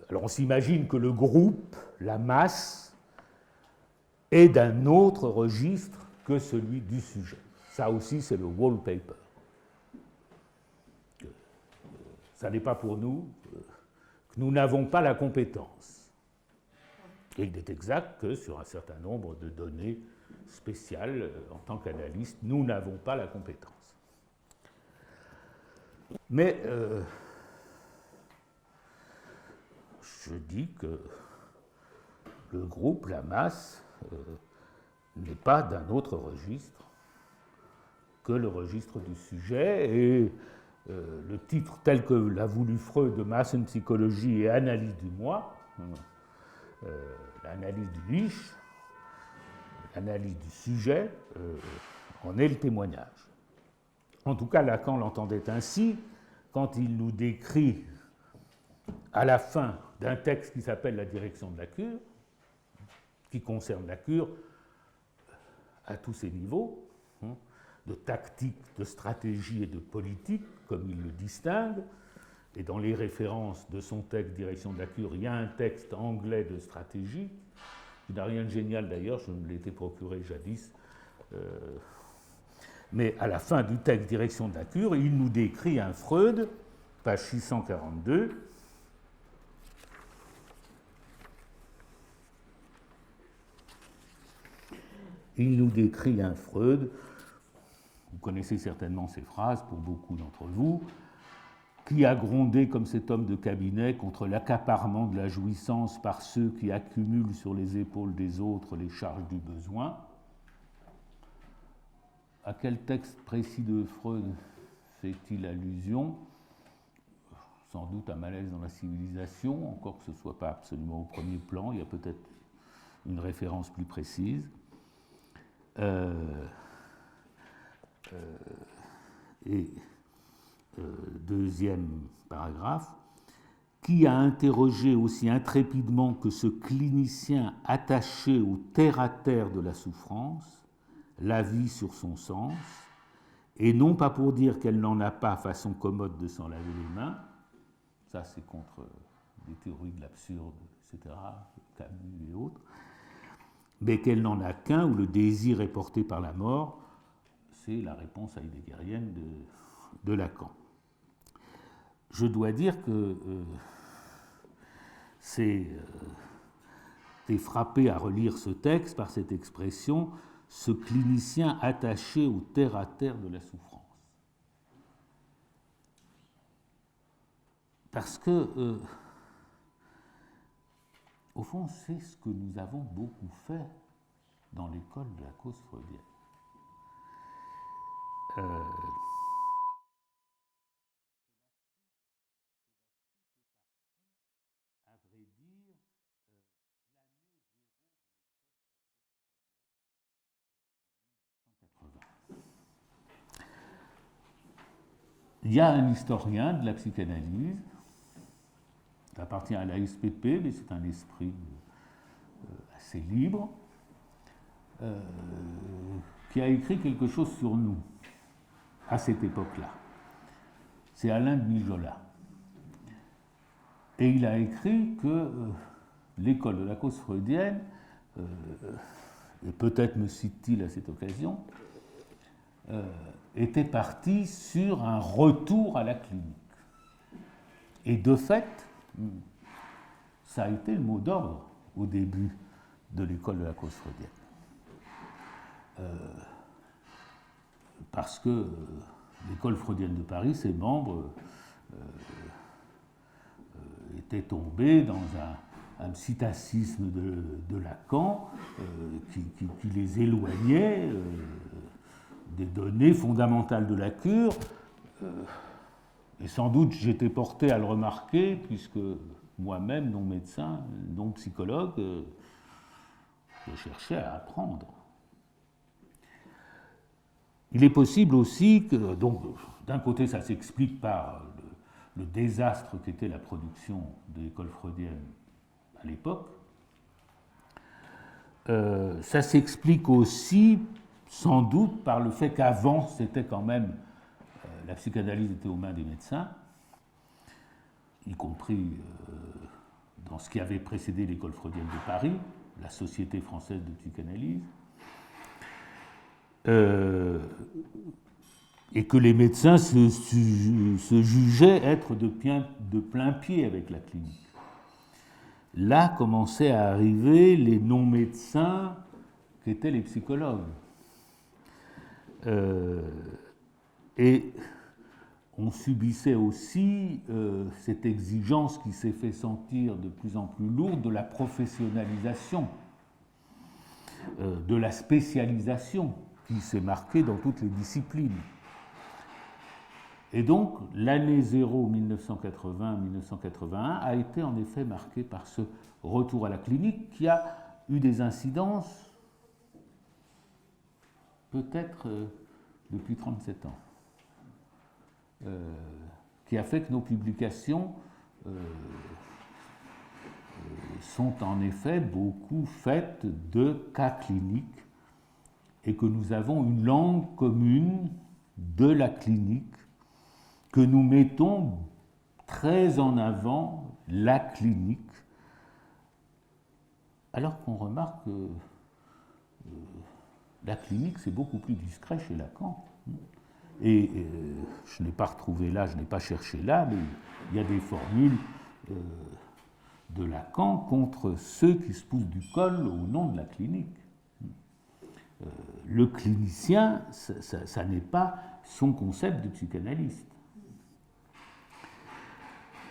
Alors on s'imagine que le groupe, la masse, est d'un autre registre que celui du sujet. Ça aussi, c'est le wallpaper. Ça n'est pas pour nous, que nous n'avons pas la compétence. Et il est exact que sur un certain nombre de données spéciales, en tant qu'analyste, nous n'avons pas la compétence. Mais je dis que le groupe, la masse, n'est pas d'un autre registre que le registre du sujet, et le titre tel que l'a voulu Freud de Massenpsychologie et analyse du moi, l'analyse du Ich, l'analyse du sujet, en est le témoignage. En tout cas, Lacan l'entendait ainsi quand il nous décrit à la fin d'un texte qui s'appelle La direction de la cure, qui concerne la cure à tous ses niveaux, de tactique, de stratégie et de politique, comme il le distingue. Et dans les références de son texte Direction de la cure, il y a un texte anglais de stratégie, qui n'a rien de génial d'ailleurs, je me l'étais procuré jadis. Mais à la fin du texte Direction de la cure, il nous décrit un Freud, page 642, il nous décrit un Freud, vous connaissez certainement ces phrases pour beaucoup d'entre vous, qui a grondé comme cet homme de cabinet contre l'accaparement de la jouissance par ceux qui accumulent sur les épaules des autres les charges du besoin. À quel texte précis de Freud fait-il allusion? Sans doute à Malaise dans la civilisation, encore que ce ne soit pas absolument au premier plan, il y a peut-être une référence plus précise. Deuxième paragraphe, qui a interrogé aussi intrépidement que ce clinicien attaché au terre-à-terre de la souffrance, la vie sur son sens, et non pas pour dire qu'elle n'en a pas façon commode de s'en laver les mains, ça c'est contre les théories de l'absurde, etc., Camus et autres, mais qu'elle n'en a qu'un où le désir est porté par la mort, c'est la réponse heideggerienne de Lacan. Je dois dire que c'est frappé à relire ce texte par cette expression ce clinicien attaché au terre-à-terre de la souffrance. Parce que, au fond, c'est ce que nous avons beaucoup fait dans l'école de la cause freudienne. Il y a un historien de la psychanalyse, qui appartient à la SPP, mais c'est un esprit assez libre, qui a écrit quelque chose sur nous à cette époque-là. C'est Alain de Mijola. Et il a écrit que l'école de la cause freudienne, et peut-être me cite-t-il à cette occasion, était partie sur un retour à la clinique. Et de fait, ça a été le mot d'ordre au début de l'école de la cause freudienne. Parce que l'école freudienne de Paris, ses membres étaient tombés dans un psittacisme de Lacan qui les éloignait des données fondamentales de la cure. Et sans doute j'étais porté à le remarquer, puisque moi-même, non médecin, non psychologue, je cherchais à apprendre. Il est possible aussi que, donc, d'un côté, ça s'explique par le désastre qu'était la production de l'école freudienne à l'époque. Ça s'explique aussi, sans doute, par le fait qu'avant, c'était quand même, la psychanalyse était aux mains des médecins, y compris dans ce qui avait précédé l'école freudienne de Paris, la Société française de psychanalyse. Et que les médecins se jugeaient être de plein pied avec la clinique. Là commençaient à arriver les non-médecins qui étaient les psychologues. Et on subissait aussi cette exigence qui s'est fait sentir de plus en plus lourde de la professionnalisation, de la spécialisation qui s'est marquée dans toutes les disciplines. Et donc, l'année 0, 1980-1981, a été en effet marquée par ce retour à la clinique qui a eu des incidences peut-être depuis 37 ans, qui a fait que nos publications sont en effet beaucoup faites de cas cliniques et que nous avons une langue commune de la clinique, que nous mettons très en avant la clinique, alors qu'on remarque que la clinique, c'est beaucoup plus discret chez Lacan. Et je n'ai pas retrouvé là, je n'ai pas cherché là, mais il y a des formules de Lacan contre ceux qui se poussent du col au nom de la clinique. Le clinicien, ça n'est pas son concept de psychanalyste.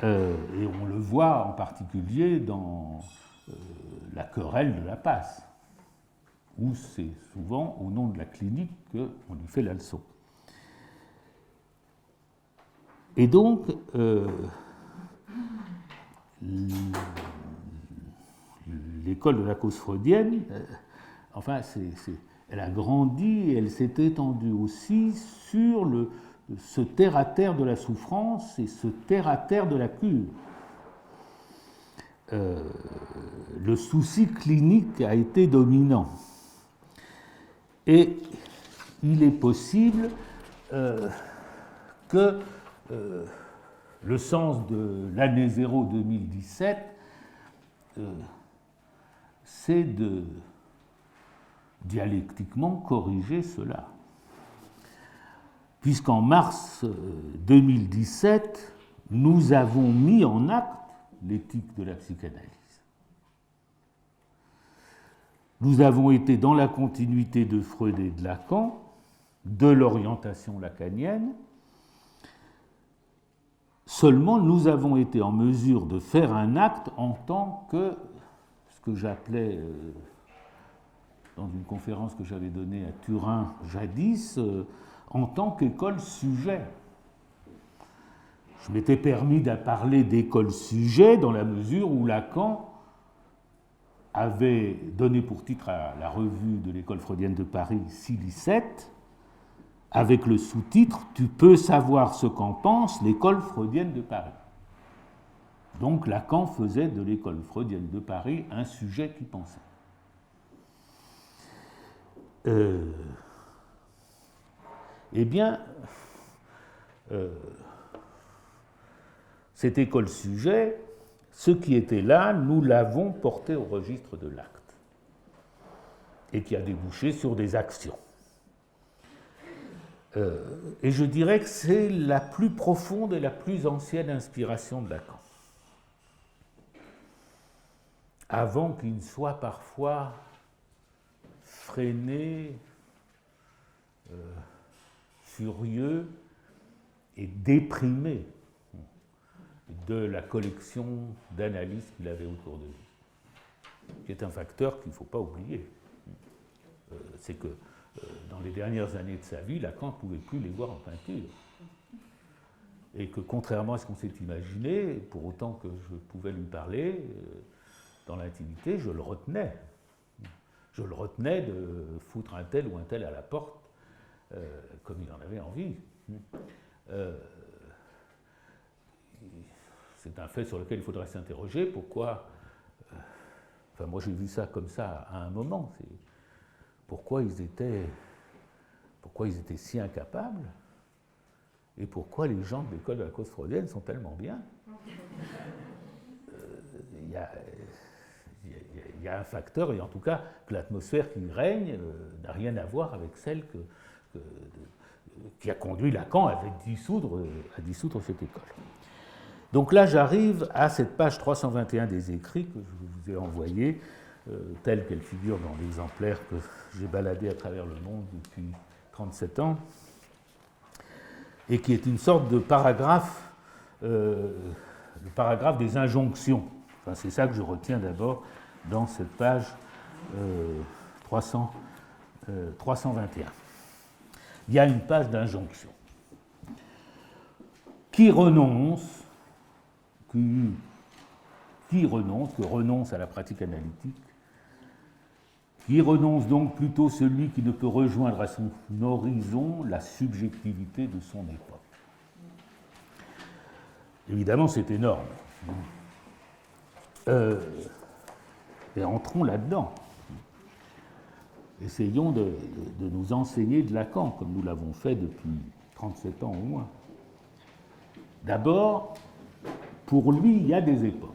Et on le voit en particulier dans la querelle de la passe, où c'est souvent au nom de la clinique qu'on lui fait la leçon. Et donc, l'école de la cause freudienne, enfin, elle a grandi et elle s'est étendue aussi sur ce terre-à-terre de la souffrance et ce terre-à-terre de la cure. Le souci clinique a été dominant. Et il est possible que le sens de l'année 0 2017, c'est de dialectiquement corriger cela. Puisqu'en mars 2017, nous avons mis en acte l'éthique de la psychanalyse. nous avons été dans la continuité de Freud et de Lacan, de l'orientation lacanienne. Seulement, nous avons été en mesure de faire un acte en tant que, ce que j'appelais, dans une conférence que j'avais donnée à Turin jadis, en tant qu'école sujet. Je m'étais permis de parler d'école sujet dans la mesure où Lacan avait donné pour titre à la revue de l'école freudienne de Paris, Silicette, avec le sous-titre « Tu peux savoir ce qu'en pense l'école freudienne de Paris ». Donc Lacan faisait de l'école freudienne de Paris un sujet qui pensait. Eh bien, cette école sujet, ce qui était là, nous l'avons porté au registre de l'acte et qui a débouché sur des actions. Et je dirais que c'est la plus profonde et la plus ancienne inspiration de Lacan. Avant qu'il ne soit parfois freiné, furieux et déprimé de la collection d'analyses qu'il avait autour de lui, qui est un facteur qu'il ne faut pas oublier. C'est que dans les dernières années de sa vie, Lacan ne pouvait plus les voir en peinture. Et que contrairement à ce qu'on s'est imaginé, pour autant que je pouvais lui parler, dans l'intimité, je le retenais. Je le retenais de foutre un tel ou un tel à la porte, comme il en avait envie. C'est un fait sur lequel il faudrait s'interroger. Pourquoi, enfin moi j'ai vu ça comme ça à un moment, c'est pourquoi ils étaient si incapables et pourquoi les gens de l'école de la cause freudienne sont tellement bien. Il y a un facteur, et en tout cas que l'atmosphère qui règne n'a rien à voir avec celle qui a conduit Lacan à dissoudre cette école. Donc là, j'arrive à cette page 321 des écrits que je vous ai envoyés, telle qu'elle figure dans l'exemplaire que j'ai baladé à travers le monde depuis 37 ans, et qui est une sorte de paragraphe, le paragraphe des injonctions. Enfin, c'est ça que je retiens d'abord dans cette page 321. Il y a une page d'injonction. Qui renonce à la pratique analytique, qui renonce donc plutôt celui qui ne peut rejoindre à son horizon la subjectivité de son époque. Évidemment, c'est énorme. Et entrons là-dedans. Essayons de nous enseigner de Lacan, comme nous l'avons fait depuis 37 ans au moins. D'abord, pour lui, il y a des époques.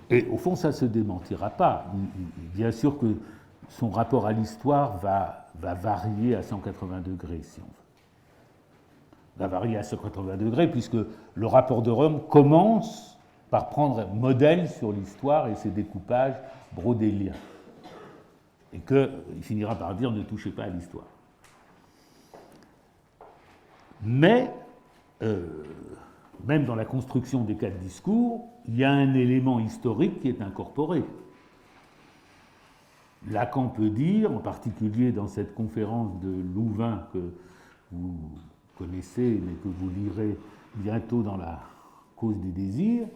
Et au fond, ça ne se démentira pas. Bien sûr que son rapport à l'histoire va varier à 180 degrés, si on veut. Va varier à 180 degrés, puisque le rapport de Rome commence par prendre modèle sur l'histoire et ses découpages brodéliens. Et qu'il finira par dire « ne touchez pas à l'histoire ». Mais, même dans la construction des quatre discours, il y a un élément historique qui est incorporé. Lacan peut dire, en particulier dans cette conférence de Louvain que vous connaissez, mais que vous lirez bientôt dans la cause du désir,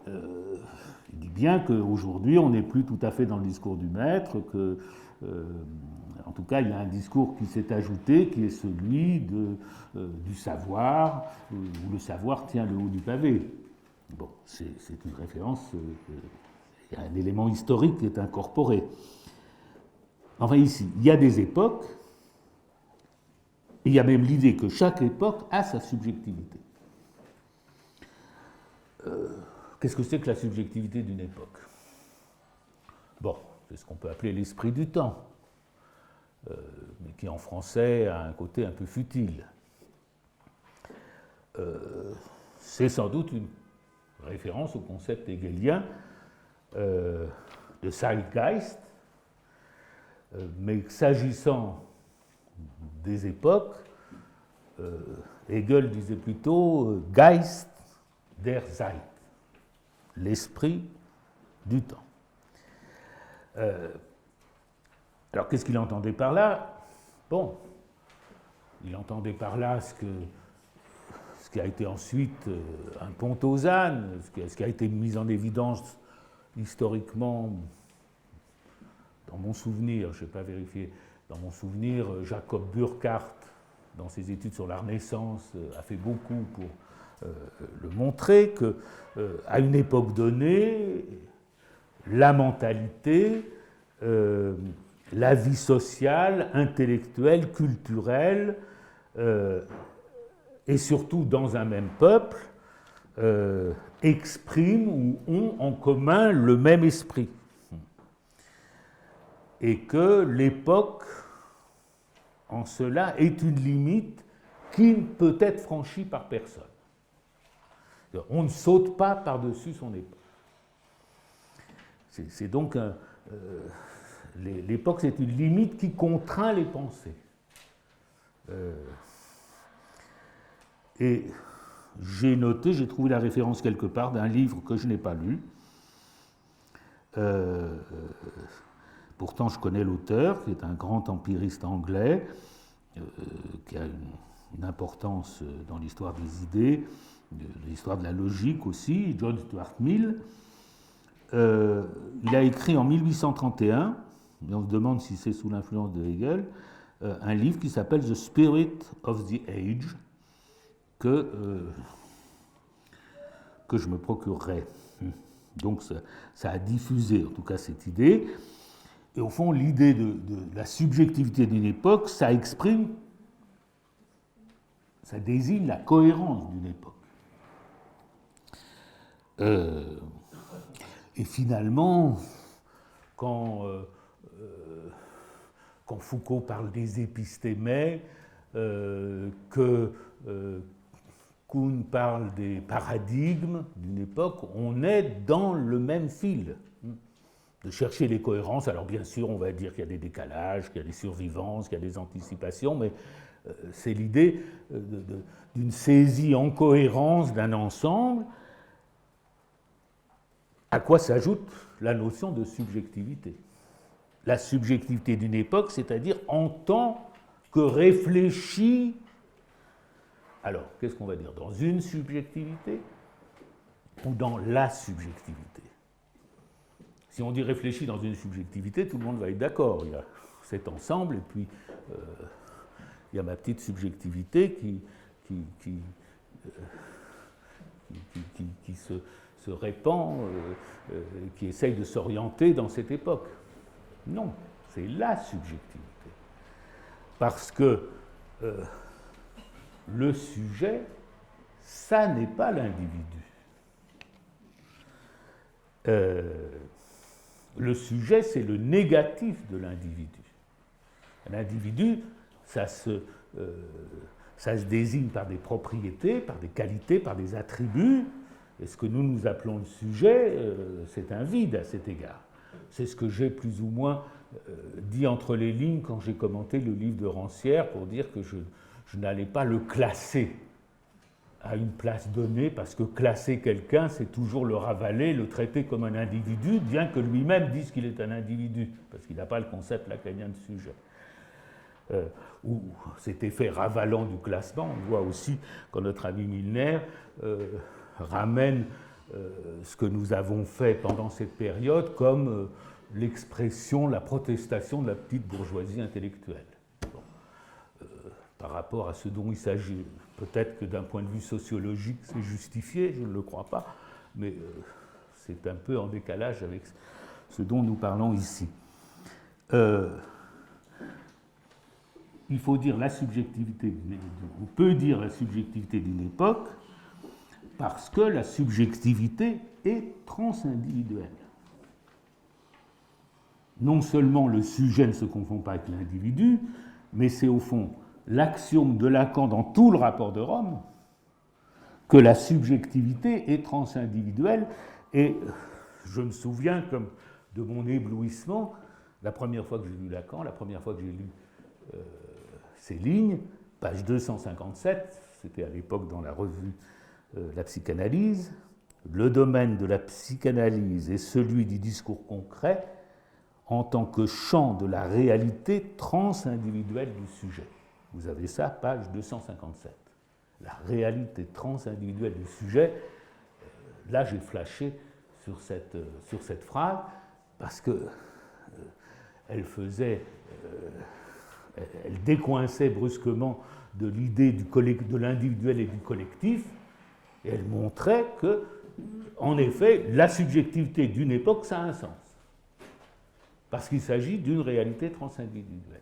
il dit bien qu'aujourd'hui, on n'est plus tout à fait dans le discours du maître, que, en tout cas, il y a un discours qui s'est ajouté, qui est celui du savoir, où le savoir tient le haut du pavé. Bon, c'est une référence, il y a un élément historique qui est incorporé. Enfin, ici, il y a des époques, et il y a même l'idée que chaque époque a sa subjectivité. Qu'est-ce que c'est que la subjectivité d'une époque? Bon, c'est ce qu'on peut appeler l'esprit du temps, mais qui en français a un côté un peu futile. C'est sans doute une référence au concept hegelien de Zeitgeist, mais s'agissant des époques, Hegel disait plutôt Geist der Zeit, l'esprit du temps. Alors qu'est-ce qu'il entendait par là? Bon, il entendait par là ce qui a été ensuite un pont aux ânes, ce qui a été mis en évidence historiquement, dans mon souvenir, je n'ai pas vérifié, dans mon souvenir, Jacob Burckhardt, dans ses études sur la Renaissance, a fait beaucoup pour le montrer, qu'à une époque donnée, la mentalité, la vie sociale, intellectuelle, culturelle, et surtout dans un même peuple, expriment ou ont en commun le même esprit. Et que l'époque, en cela, est une limite qui ne peut être franchie par personne. On ne saute pas par-dessus son époque. C'est donc l'époque, c'est une limite qui contraint les pensées. Et j'ai noté, j'ai trouvé la référence quelque part d'un livre que je n'ai pas lu. Pourtant, je connais l'auteur, qui est un grand empiriste anglais, qui a une importance dans l'histoire des idées, l'histoire de la logique aussi, John Stuart Mill. Il a écrit en 1831, et on se demande si c'est sous l'influence de Hegel, un livre qui s'appelle The Spirit of the Age, que je me procurerai. Donc ça a diffusé, en tout cas, cette idée. Et au fond, l'idée de la subjectivité d'une époque, ça exprime, ça désigne la cohérence d'une époque. Et finalement, quand Foucault parle des épistémès, que Kuhn parle des paradigmes d'une époque, on est dans le même fil, de chercher les cohérences. Alors bien sûr, on va dire qu'il y a des décalages, qu'il y a des survivances, qu'il y a des anticipations, mais c'est l'idée d'une saisie en cohérence d'un ensemble, à quoi s'ajoute la notion de subjectivité. La subjectivité d'une époque, c'est-à-dire en tant que réfléchie. Alors, qu'est-ce qu'on va dire? Dans une subjectivité ou dans la subjectivité? Si on dit réfléchi dans une subjectivité, tout le monde va être d'accord. Il y a cet ensemble, et puis il y a ma petite subjectivité qui se répand, qui essaye de s'orienter dans cette époque. Non, c'est la subjectivité. Parce que le sujet, ça n'est pas l'individu. Le sujet, c'est le négatif de l'individu. L'individu, ça se désigne par des propriétés, par des qualités, par des attributs. Et ce que nous appelons le sujet, c'est un vide à cet égard. C'est ce que j'ai plus ou moins dit entre les lignes quand j'ai commenté le livre de Rancière pour dire que je n'allais pas le classer à une place donnée, parce que classer quelqu'un, c'est toujours le ravaler, le traiter comme un individu, bien que lui-même dise qu'il est un individu, parce qu'il n'a pas le concept lacanien de sujet. Ou cet effet ravalant du classement, on voit aussi quand notre ami Milner ramène ce que nous avons fait pendant cette période comme l'expression, la protestation de la petite bourgeoisie intellectuelle. Bon. Par rapport à ce dont il s'agit, peut-être que d'un point de vue sociologique, c'est justifié, je ne le crois pas, mais c'est un peu en décalage avec ce dont nous parlons ici. Il faut dire la subjectivité, on peut dire la subjectivité d'une époque, parce que la subjectivité est transindividuelle. Non seulement le sujet ne se confond pas avec l'individu, mais c'est au fond l'axiome de Lacan dans tout le rapport de Rome que la subjectivité est transindividuelle, et je me souviens comme de mon éblouissement, la première fois que j'ai lu Lacan, la première fois que j'ai lu ces lignes, page 257, c'était à l'époque dans la revue La Psychanalyse, le domaine de la psychanalyse est celui du discours concret en tant que champ de la réalité transindividuelle du sujet. Vous avez ça, page 257. La réalité transindividuelle du sujet. Là, j'ai flashé sur cette phrase parce que elle décoinçait brusquement de l'idée de l'individuel et du collectif, et elle montrait que, en effet, la subjectivité d'une époque, ça a un sens. Parce qu'il s'agit d'une réalité transindividuelle.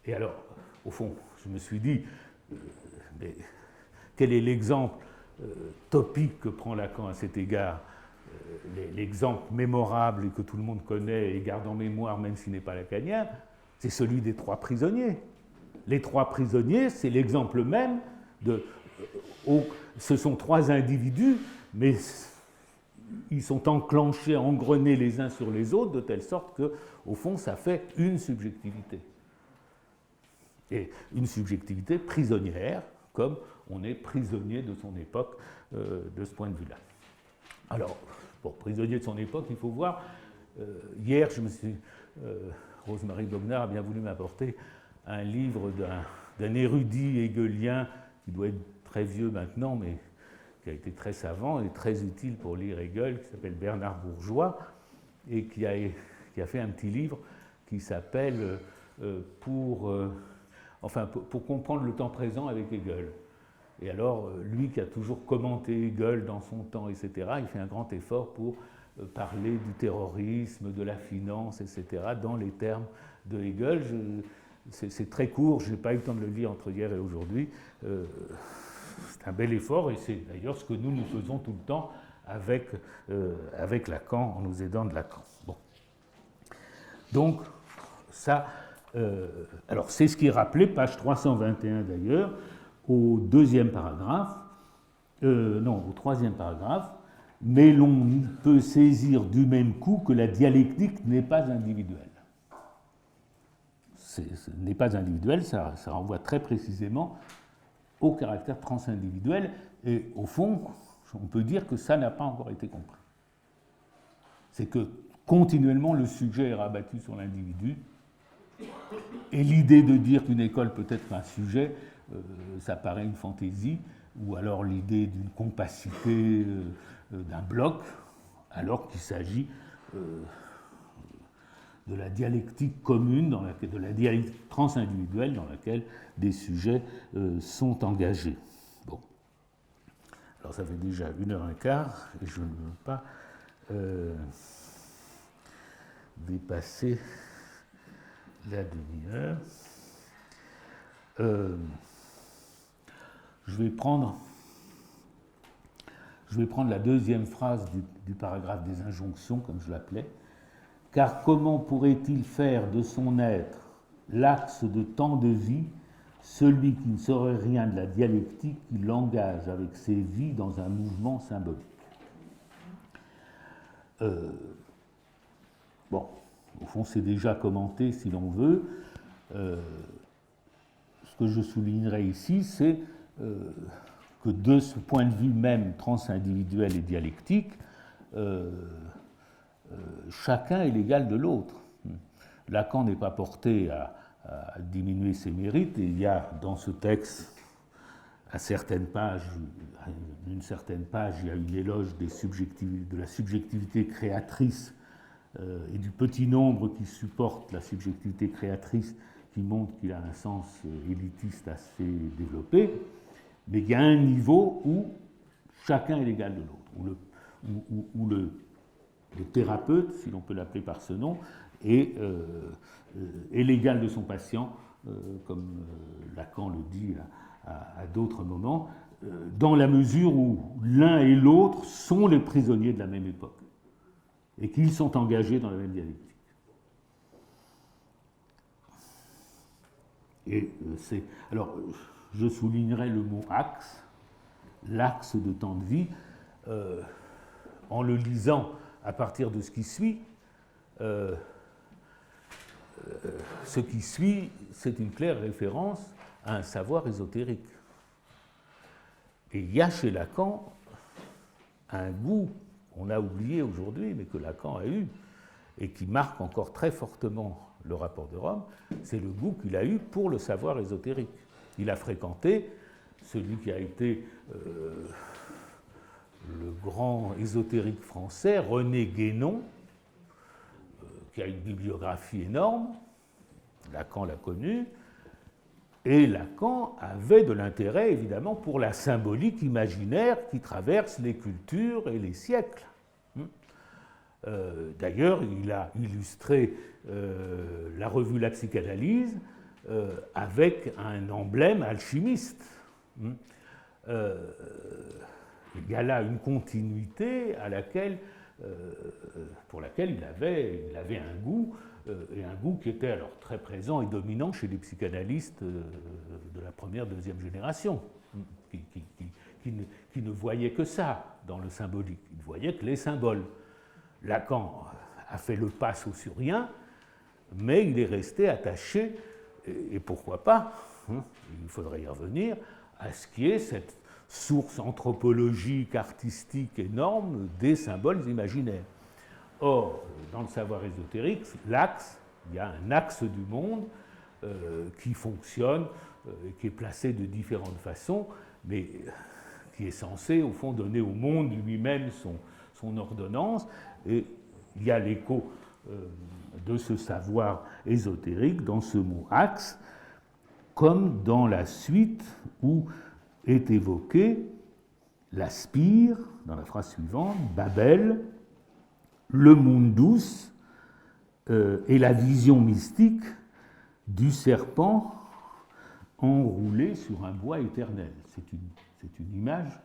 Et alors, au fond, je me suis dit, mais quel est l'exemple topique que prend Lacan à cet égard, l'exemple mémorable et que tout le monde connaît et garde en mémoire, même s'il n'est pas lacanien, c'est celui des 3 prisonniers. Les 3 prisonniers, c'est l'exemple même de... ce sont 3 individus, mais ils sont enclenchés, engrenés les uns sur les autres, de telle sorte que, au fond, ça fait une subjectivité. Et une subjectivité prisonnière, comme on est prisonnier de son époque de ce point de vue-là. Alors, bon, prisonnier de son époque, il faut voir. Hier, Rosemarie Bognar a bien voulu m'apporter un livre d'un érudit hegelien qui doit être très vieux maintenant, mais qui a été très savant et très utile pour lire Hegel, qui s'appelle Bernard Bourgeois, et qui a fait un petit livre qui s'appelle pour comprendre le temps présent avec Hegel. Et alors, lui qui a toujours commenté Hegel dans son temps, etc., il fait un grand effort pour parler du terrorisme, de la finance, etc., dans les termes de Hegel. C'est très court, je n'ai pas eu le temps de le lire entre hier et aujourd'hui. C'est un bel effort, et c'est d'ailleurs ce que nous faisons tout le temps avec Lacan, en nous aidant de Lacan. Bon. Donc, ça... alors, c'est ce qui est rappelé, page 321 d'ailleurs, au 2e paragraphe, au 3e paragraphe, mais l'on peut saisir du même coup que la dialectique n'est pas individuelle. N'est pas individuelle, ça renvoie très précisément au caractère transindividuel, et au fond, on peut dire que ça n'a pas encore été compris. C'est que continuellement le sujet est rabattu sur l'individu, et l'idée de dire qu'une école peut être un sujet, ça paraît une fantaisie, ou alors l'idée d'une compacité d'un bloc, alors qu'il s'agit de la dialectique commune, de la dialectique transindividuelle dans laquelle des sujets sont engagés. Bon. Alors ça fait déjà 1h15, et je ne veux pas dépasser la demi-heure. Je vais prendre la 2e phrase du paragraphe des injonctions, comme je l'appelais. Car comment pourrait-il faire de son être l'axe de tant de vie, celui qui ne saurait rien de la dialectique qui l'engage avec ses vies dans un mouvement symbolique? Bon, au fond, c'est déjà commenté si l'on veut. Ce que je soulignerai ici, c'est que de ce point de vue même transindividuel et dialectique, chacun est l'égal de l'autre. Lacan n'est pas porté à diminuer ses mérites, et il y a dans ce texte, à une certaine page, il y a une éloge de la subjectivité créatrice et du petit nombre qui supporte la subjectivité créatrice, qui montre qu'il a un sens élitiste assez développé, mais il y a un niveau où chacun est l'égal de l'autre, où le thérapeute, si l'on peut l'appeler par ce nom, est l'égal de son patient, comme Lacan le dit à d'autres moments, dans la mesure où l'un et l'autre sont les prisonniers de la même époque et qu'ils sont engagés dans la même dialectique. Et alors, je soulignerai le mot axe, l'axe de temps de vie. en le lisant à partir de ce qui suit, c'est une claire référence à un savoir ésotérique. Et il y a chez Lacan un goût qu'on a oublié aujourd'hui, mais que Lacan a eu, et qui marque encore très fortement le rapport de Rome, c'est le goût qu'il a eu pour le savoir ésotérique. Il a fréquenté celui qui a été le grand ésotérique français, René Guénon, qui a une bibliographie énorme. Lacan l'a connu. Et Lacan avait de l'intérêt, évidemment, pour la symbolique imaginaire qui traverse les cultures et les siècles. D'ailleurs, il a illustré la revue La Psychanalyse avec un emblème alchimiste. Il y a là une continuité pour laquelle il avait un goût, et un goût qui était alors très présent et dominant chez les psychanalystes de la première, deuxième génération, qui ne voyaient que ça dans le symbolique. Ils ne voyaient que les symboles. Lacan a fait le pas saussurien, mais il est resté attaché, et pourquoi pas, il faudrait y revenir, à ce qui est cette source anthropologique, artistique énorme des symboles imaginaires. Or, dans le savoir ésotérique, il y a un axe du monde qui fonctionne, qui est placé de différentes façons, mais qui est censé, au fond, donner au monde lui-même son ordonnance. Et il y a l'écho de ce savoir ésotérique dans ce mot axe, comme dans la suite où est évoqué la spire, dans la phrase suivante, Babel, le mundus et la vision mystique du serpent enroulé sur un bois éternel. C'est une image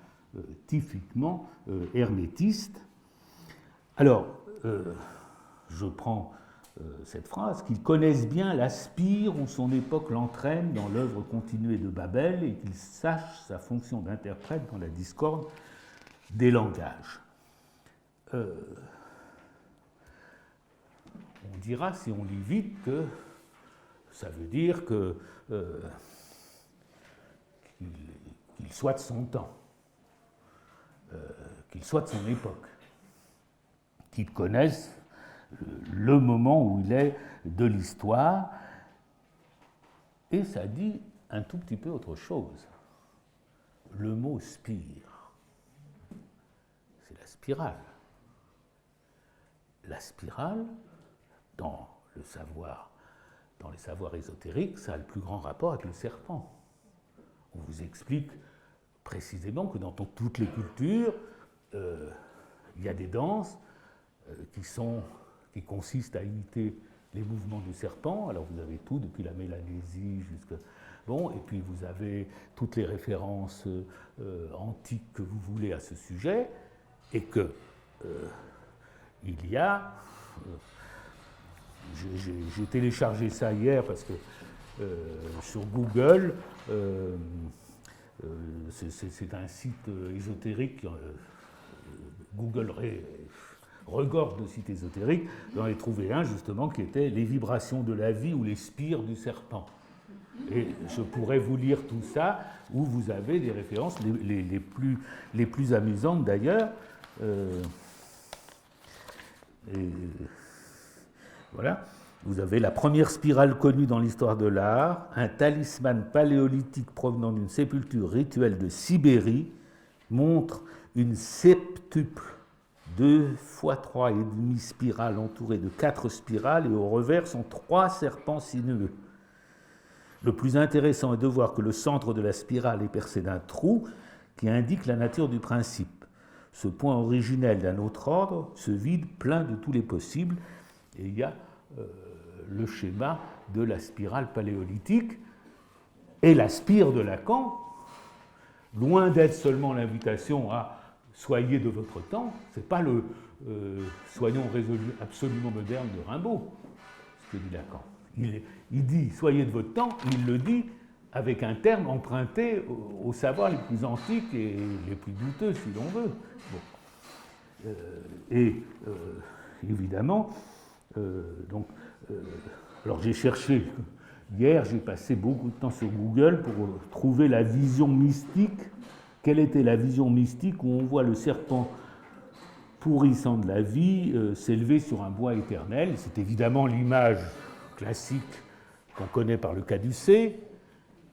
typiquement hermétiste. Alors, je prends cette phrase, qu'ils connaissent bien la spire où son époque l'entraîne dans l'œuvre continuée de Babel et qu'ils sachent sa fonction d'interprète dans la discorde des langages. On dira, si on lit vite, que ça veut dire qu'il soit de son temps, qu'il soit de son époque, qu'il connaisse le moment où il est de l'histoire, et ça dit un tout petit peu autre chose. Le mot spire, c'est la spirale. La spirale, dans les savoirs ésotériques, ça a le plus grand rapport avec le serpent. On vous explique précisément que dans toutes les cultures, il y a des danses qui consistent à imiter les mouvements du serpent. Alors vous avez tout, depuis la Mélanésie jusqu'à... Bon, et puis vous avez toutes les références antiques que vous voulez à ce sujet, et que il y a... j'ai téléchargé ça hier parce que sur Google, c'est un site ésotérique, Google regorge de sites ésotériques, j'en ai trouvé un justement qui était les vibrations de la vie ou les spires du serpent. Et je pourrais vous lire tout ça, où vous avez des références les plus amusantes d'ailleurs. Voilà. Vous avez la première spirale connue dans l'histoire de l'art, un talisman paléolithique provenant d'une sépulture rituelle de Sibérie, montre une septuple 2 x 3,5 spirales entourées de 4 spirales, et au revers sont 3 serpents sinueux. Le plus intéressant est de voir que le centre de la spirale est percé d'un trou qui indique la nature du principe. Ce point originel d'un autre ordre se vide plein de tous les possibles, et il y a le schéma de la spirale paléolithique. Et la spire de Lacan, loin d'être seulement l'invitation à soyez de votre temps, ce n'est pas le soyons absolument moderne de Rimbaud, ce que dit Lacan. Il dit soyez de votre temps, il le dit avec un terme emprunté aux savoirs les plus antiques et les plus douteux, si l'on veut. Bon. Évidemment, alors j'ai cherché, hier j'ai passé beaucoup de temps sur Google pour trouver la vision mystique. Quelle était la vision mystique où on voit le serpent pourrissant de la vie s'élever sur un bois éternel? C'est évidemment l'image classique qu'on connaît par le caducée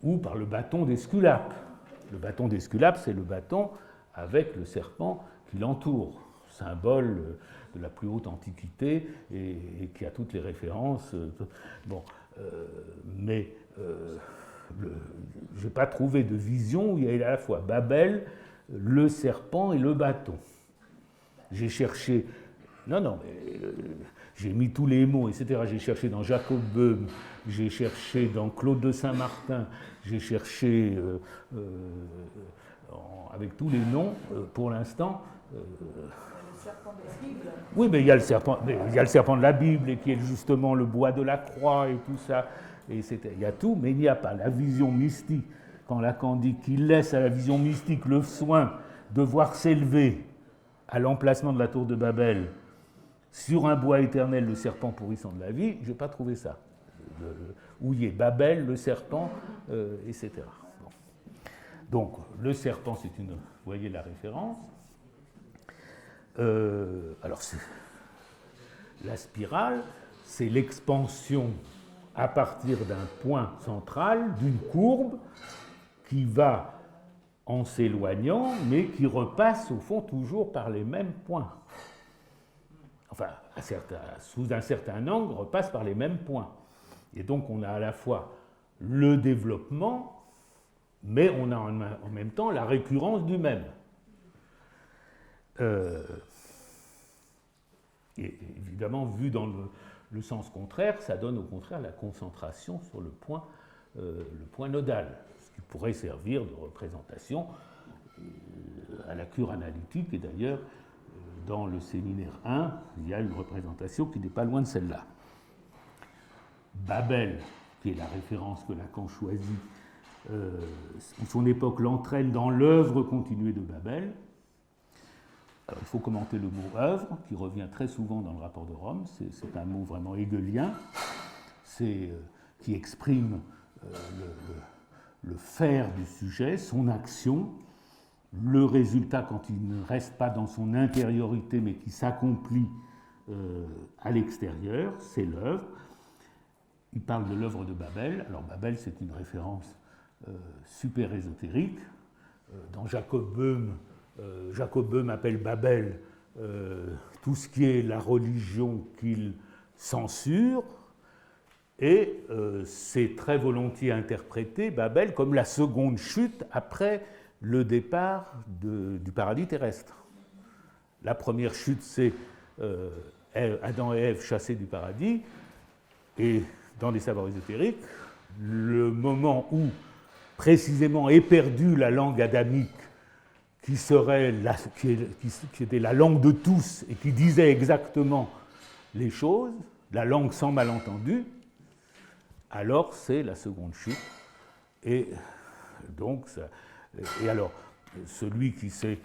ou par le bâton d'Esculape. Le bâton d'Esculape, c'est le bâton avec le serpent qui l'entoure, symbole de la plus haute antiquité et qui a toutes les références. Mais je n'ai pas trouvé de vision où il y avait à la fois Babel, le serpent et le bâton. J'ai cherché, j'ai mis tous les mots, etc. J'ai cherché dans Jacob Böhm, j'ai cherché dans Claude de Saint-Martin, j'ai cherché avec tous les noms, pour l'instant. Le serpent de la Bible. Oui, mais il y a le serpent de la Bible, et qui est justement le bois de la croix et tout ça. Et il y a tout, mais il n'y a pas la vision mystique. Quand Lacan dit qu'il laisse à la vision mystique le soin de voir s'élever à l'emplacement de la tour de Babel, sur un bois éternel, le serpent pourrissant de la vie, je n'ai pas trouvé ça. Où il y est Babel, le serpent, etc. Bon. Donc, le serpent, c'est une... Vous voyez la référence. Alors, la spirale, c'est l'expansion à partir d'un point central, d'une courbe, qui va en s'éloignant, mais qui repasse au fond toujours par les mêmes points. Enfin, sous un certain angle, repasse par les mêmes points. Et donc on a à la fois le développement, mais on a en même temps la récurrence du même. Et évidemment, vu dans le sens contraire, ça donne au contraire la concentration sur le point nodal, ce qui pourrait servir de représentation à la cure analytique. Et d'ailleurs, dans le séminaire 1, il y a une représentation qui n'est pas loin de celle-là. Babel, qui est la référence que Lacan choisit, son époque l'entraîne dans l'œuvre continuée de Babel. Alors, il faut commenter le mot œuvre, qui revient très souvent dans le rapport de Rome. C'est un mot vraiment hegelien, qui exprime le faire du sujet, son action, le résultat quand il ne reste pas dans son intériorité, mais qui s'accomplit à l'extérieur, c'est l'œuvre. Il parle de l'œuvre de Babel. Alors Babel, c'est une référence super ésotérique. Dans Jacob Böhm appelle Babel tout ce qui est la religion qu'il censure, et c'est très volontiers interprété, Babel, comme la seconde chute après le départ du paradis terrestre. La première chute, c'est Adam et Ève chassés du paradis, et dans les savoirs ésotériques, le moment où précisément est perdue la langue adamique, qui était la langue de tous et qui disait exactement les choses, la langue sans malentendu, alors c'est la seconde chute. Et donc, alors, celui qui sait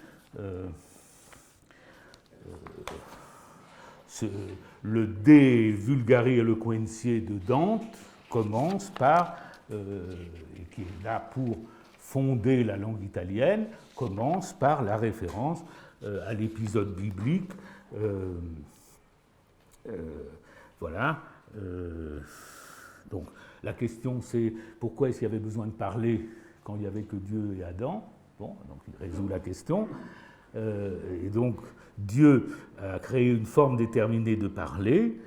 le De Vulgari Eloquentiae de Dante commence par, et qui est là pour fonder la langue italienne, commence par la référence à l'épisode biblique. Voilà. Donc la question c'est pourquoi est-ce qu'il y avait besoin de parler quand il n'y avait que Dieu et Adam? Bon, donc il résout la question. Et donc Dieu a créé une forme déterminée de parler.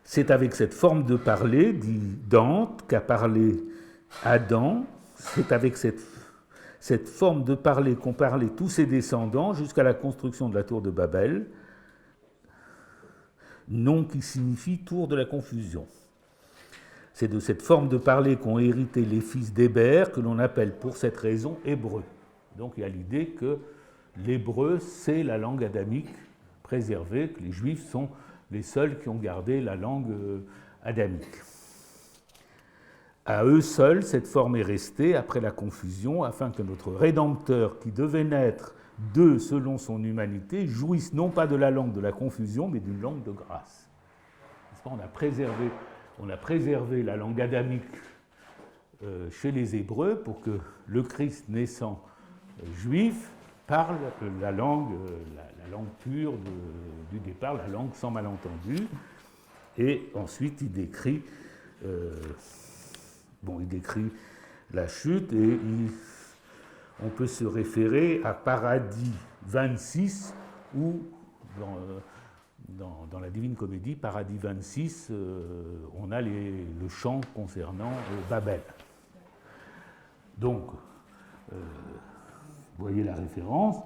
C'est avec cette forme de parler, dit Dante, qu'a parlé Adam. C'est avec cette forme de parler qu'ont parlé tous ses descendants jusqu'à la construction de la tour de Babel, nom qui signifie tour de la confusion. C'est de cette forme de parler qu'ont hérité les fils d'Héber, que l'on appelle pour cette raison hébreu. Donc il y a l'idée que l'hébreu, c'est la langue adamique préservée, que les juifs sont les seuls qui ont gardé la langue adamique. À eux seuls, cette forme est restée après la confusion, afin que notre Rédempteur, qui devait naître deux, selon son humanité, jouissent non pas de la langue de la confusion, mais d'une langue de grâce. On a préservé la langue adamique chez les Hébreux pour que le Christ naissant juif parle la langue pure du départ, la langue sans malentendu. Et ensuite, il décrit la chute et on peut se référer à Paradis 26 où, dans la Divine Comédie, Paradis 26, on a le chant concernant Babel. Donc, vous voyez la référence.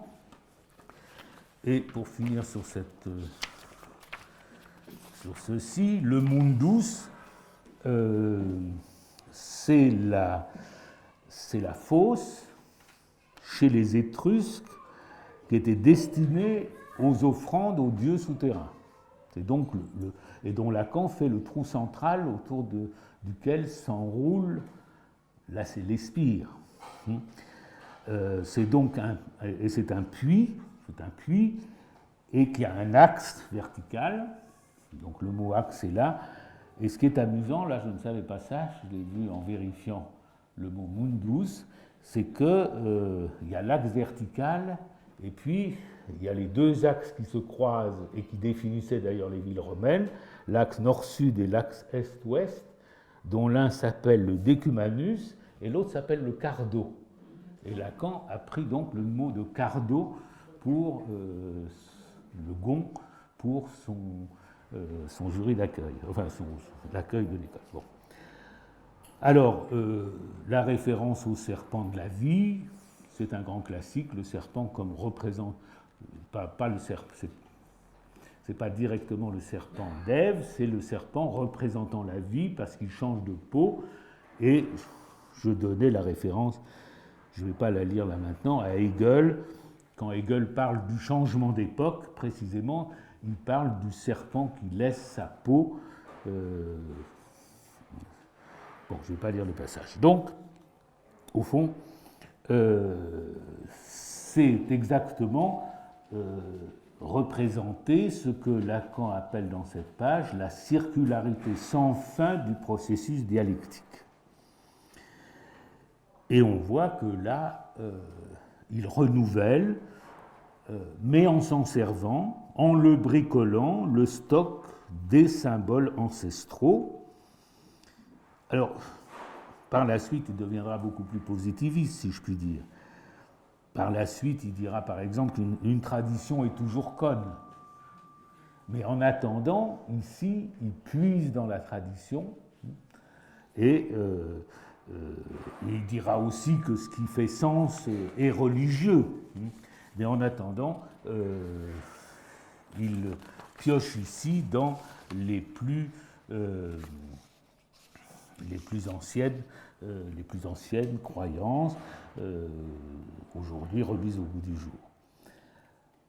Et pour finir sur ceci, le mundus, c'est la fosse chez les Étrusques qui était destinée aux offrandes aux dieux souterrains. C'est donc et dont Lacan fait le trou central autour duquel s'enroule, là c'est l'espire. C'est donc c'est un puits et qui a un axe vertical. Donc le mot axe est là. Et ce qui est amusant, là je ne savais pas ça, je l'ai vu en vérifiant le mot mundus, c'est qu'il y a l'axe vertical et puis il y a les deux axes qui se croisent et qui définissaient d'ailleurs les villes romaines, l'axe nord-sud et l'axe est-ouest, dont l'un s'appelle le decumanus et l'autre s'appelle le cardo. Et Lacan a pris donc le mot de cardo pour le gond pour son jury d'accueil, enfin l'accueil de l'école. Bon. Alors, la référence au serpent de la vie, c'est un grand classique, le serpent comme représente, pas le serpent, c'est pas directement le serpent d'Ève, c'est le serpent représentant la vie parce qu'il change de peau, et je donnais la référence, je ne vais pas la lire là maintenant, à Hegel. Quand Hegel parle du changement d'époque, précisément, il parle du serpent qui laisse sa peau. Bon, je ne vais pas lire le passage. Donc, au fond, c'est exactement représenter ce que Lacan appelle dans cette page la circularité sans fin du processus dialectique. Et on voit que là, il renouvelle, mais en s'en servant, en le bricolant, le stock des symboles ancestraux. Alors, par la suite, il deviendra beaucoup plus positiviste, si je puis dire. Par la suite, il dira par exemple qu'une tradition est toujours conne. Mais en attendant, ici, il puise dans la tradition et il dira aussi que ce qui fait sens est religieux. Mais en attendant, il pioche ici dans les plus anciennes croyances, aujourd'hui remises au goût du jour.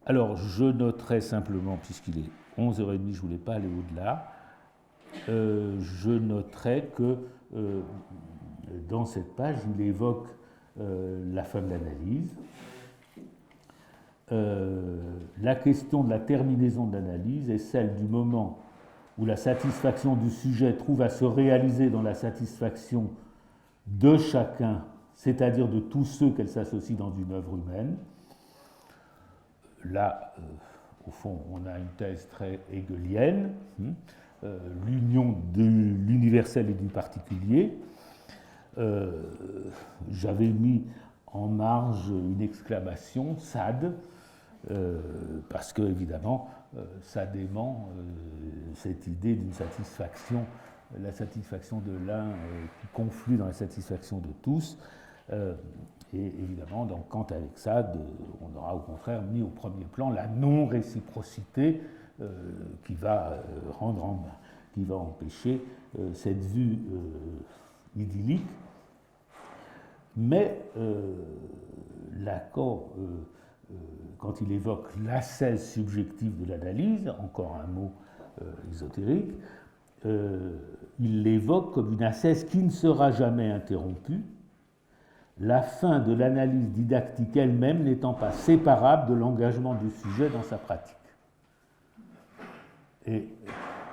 Alors, je noterai simplement, puisqu'il est 11h30, je ne voulais pas aller au-delà, je noterai que dans cette page, il évoque la fin de l'analyse, la question de la terminaison de l'analyse est celle du moment où la satisfaction du sujet trouve à se réaliser dans la satisfaction de chacun, c'est-à-dire de tous ceux qu'elle s'associe dans une œuvre humaine. Là, au fond, on a une thèse très hegelienne, l'union de l'universel et du particulier. J'avais mis en marge une exclamation, Sade, parce que, évidemment, ça dément cette idée d'une satisfaction, la satisfaction de l'un qui conflue dans la satisfaction de tous. Et évidemment, dans Kant avec Sade, on aura au contraire mis au premier plan la non-réciprocité qui va empêcher cette vue idyllique. Mais Lacan, quand il évoque l'ascèse subjective de l'analyse, encore un mot ésotérique, il l'évoque comme une ascèse qui ne sera jamais interrompue, la fin de l'analyse didactique elle-même n'étant pas séparable de l'engagement du sujet dans sa pratique. Et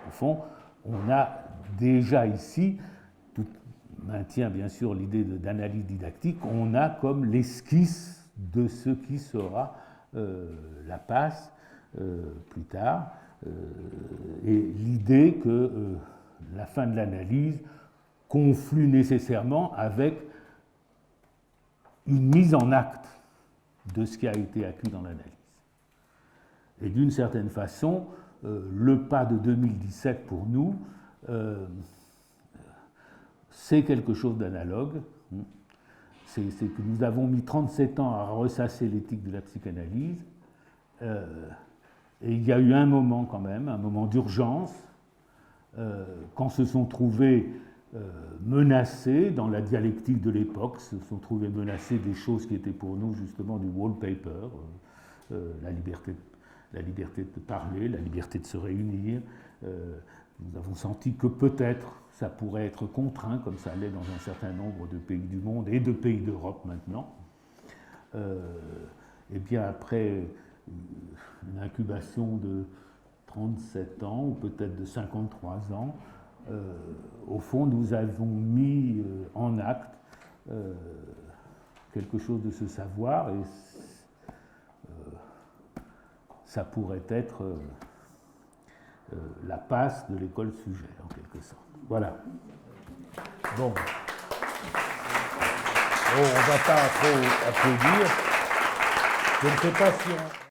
au fond, on a déjà ici, tout maintient bien sûr l'idée d'analyse didactique, on a comme l'esquisse de ce qui sera la passe plus tard, et l'idée que la fin de l'analyse conflue nécessairement avec une mise en acte de ce qui a été acquis dans l'analyse. Et d'une certaine façon, le pas de 2017 pour nous, c'est quelque chose d'analogue. C'est que nous avons mis 37 ans à ressasser l'éthique de la psychanalyse, et il y a eu un moment quand même, un moment d'urgence, quand se sont trouvés menacés dans la dialectique de l'époque, se sont trouvés menacés des choses qui étaient pour nous justement du wallpaper, la liberté de parler, la liberté de se réunir. Nous avons senti que peut-être ça pourrait être contraint, comme ça l'est dans un certain nombre de pays du monde et de pays d'Europe maintenant. Et bien après une incubation de 37 ans, ou peut-être de 53 ans, au fond, nous avons mis en acte quelque chose de ce savoir, et ça pourrait être la passe de l'école sujet, en quelque sorte. Voilà. Bon. Oh, on ne va pas trop applaudir. Je ne sais pas si on...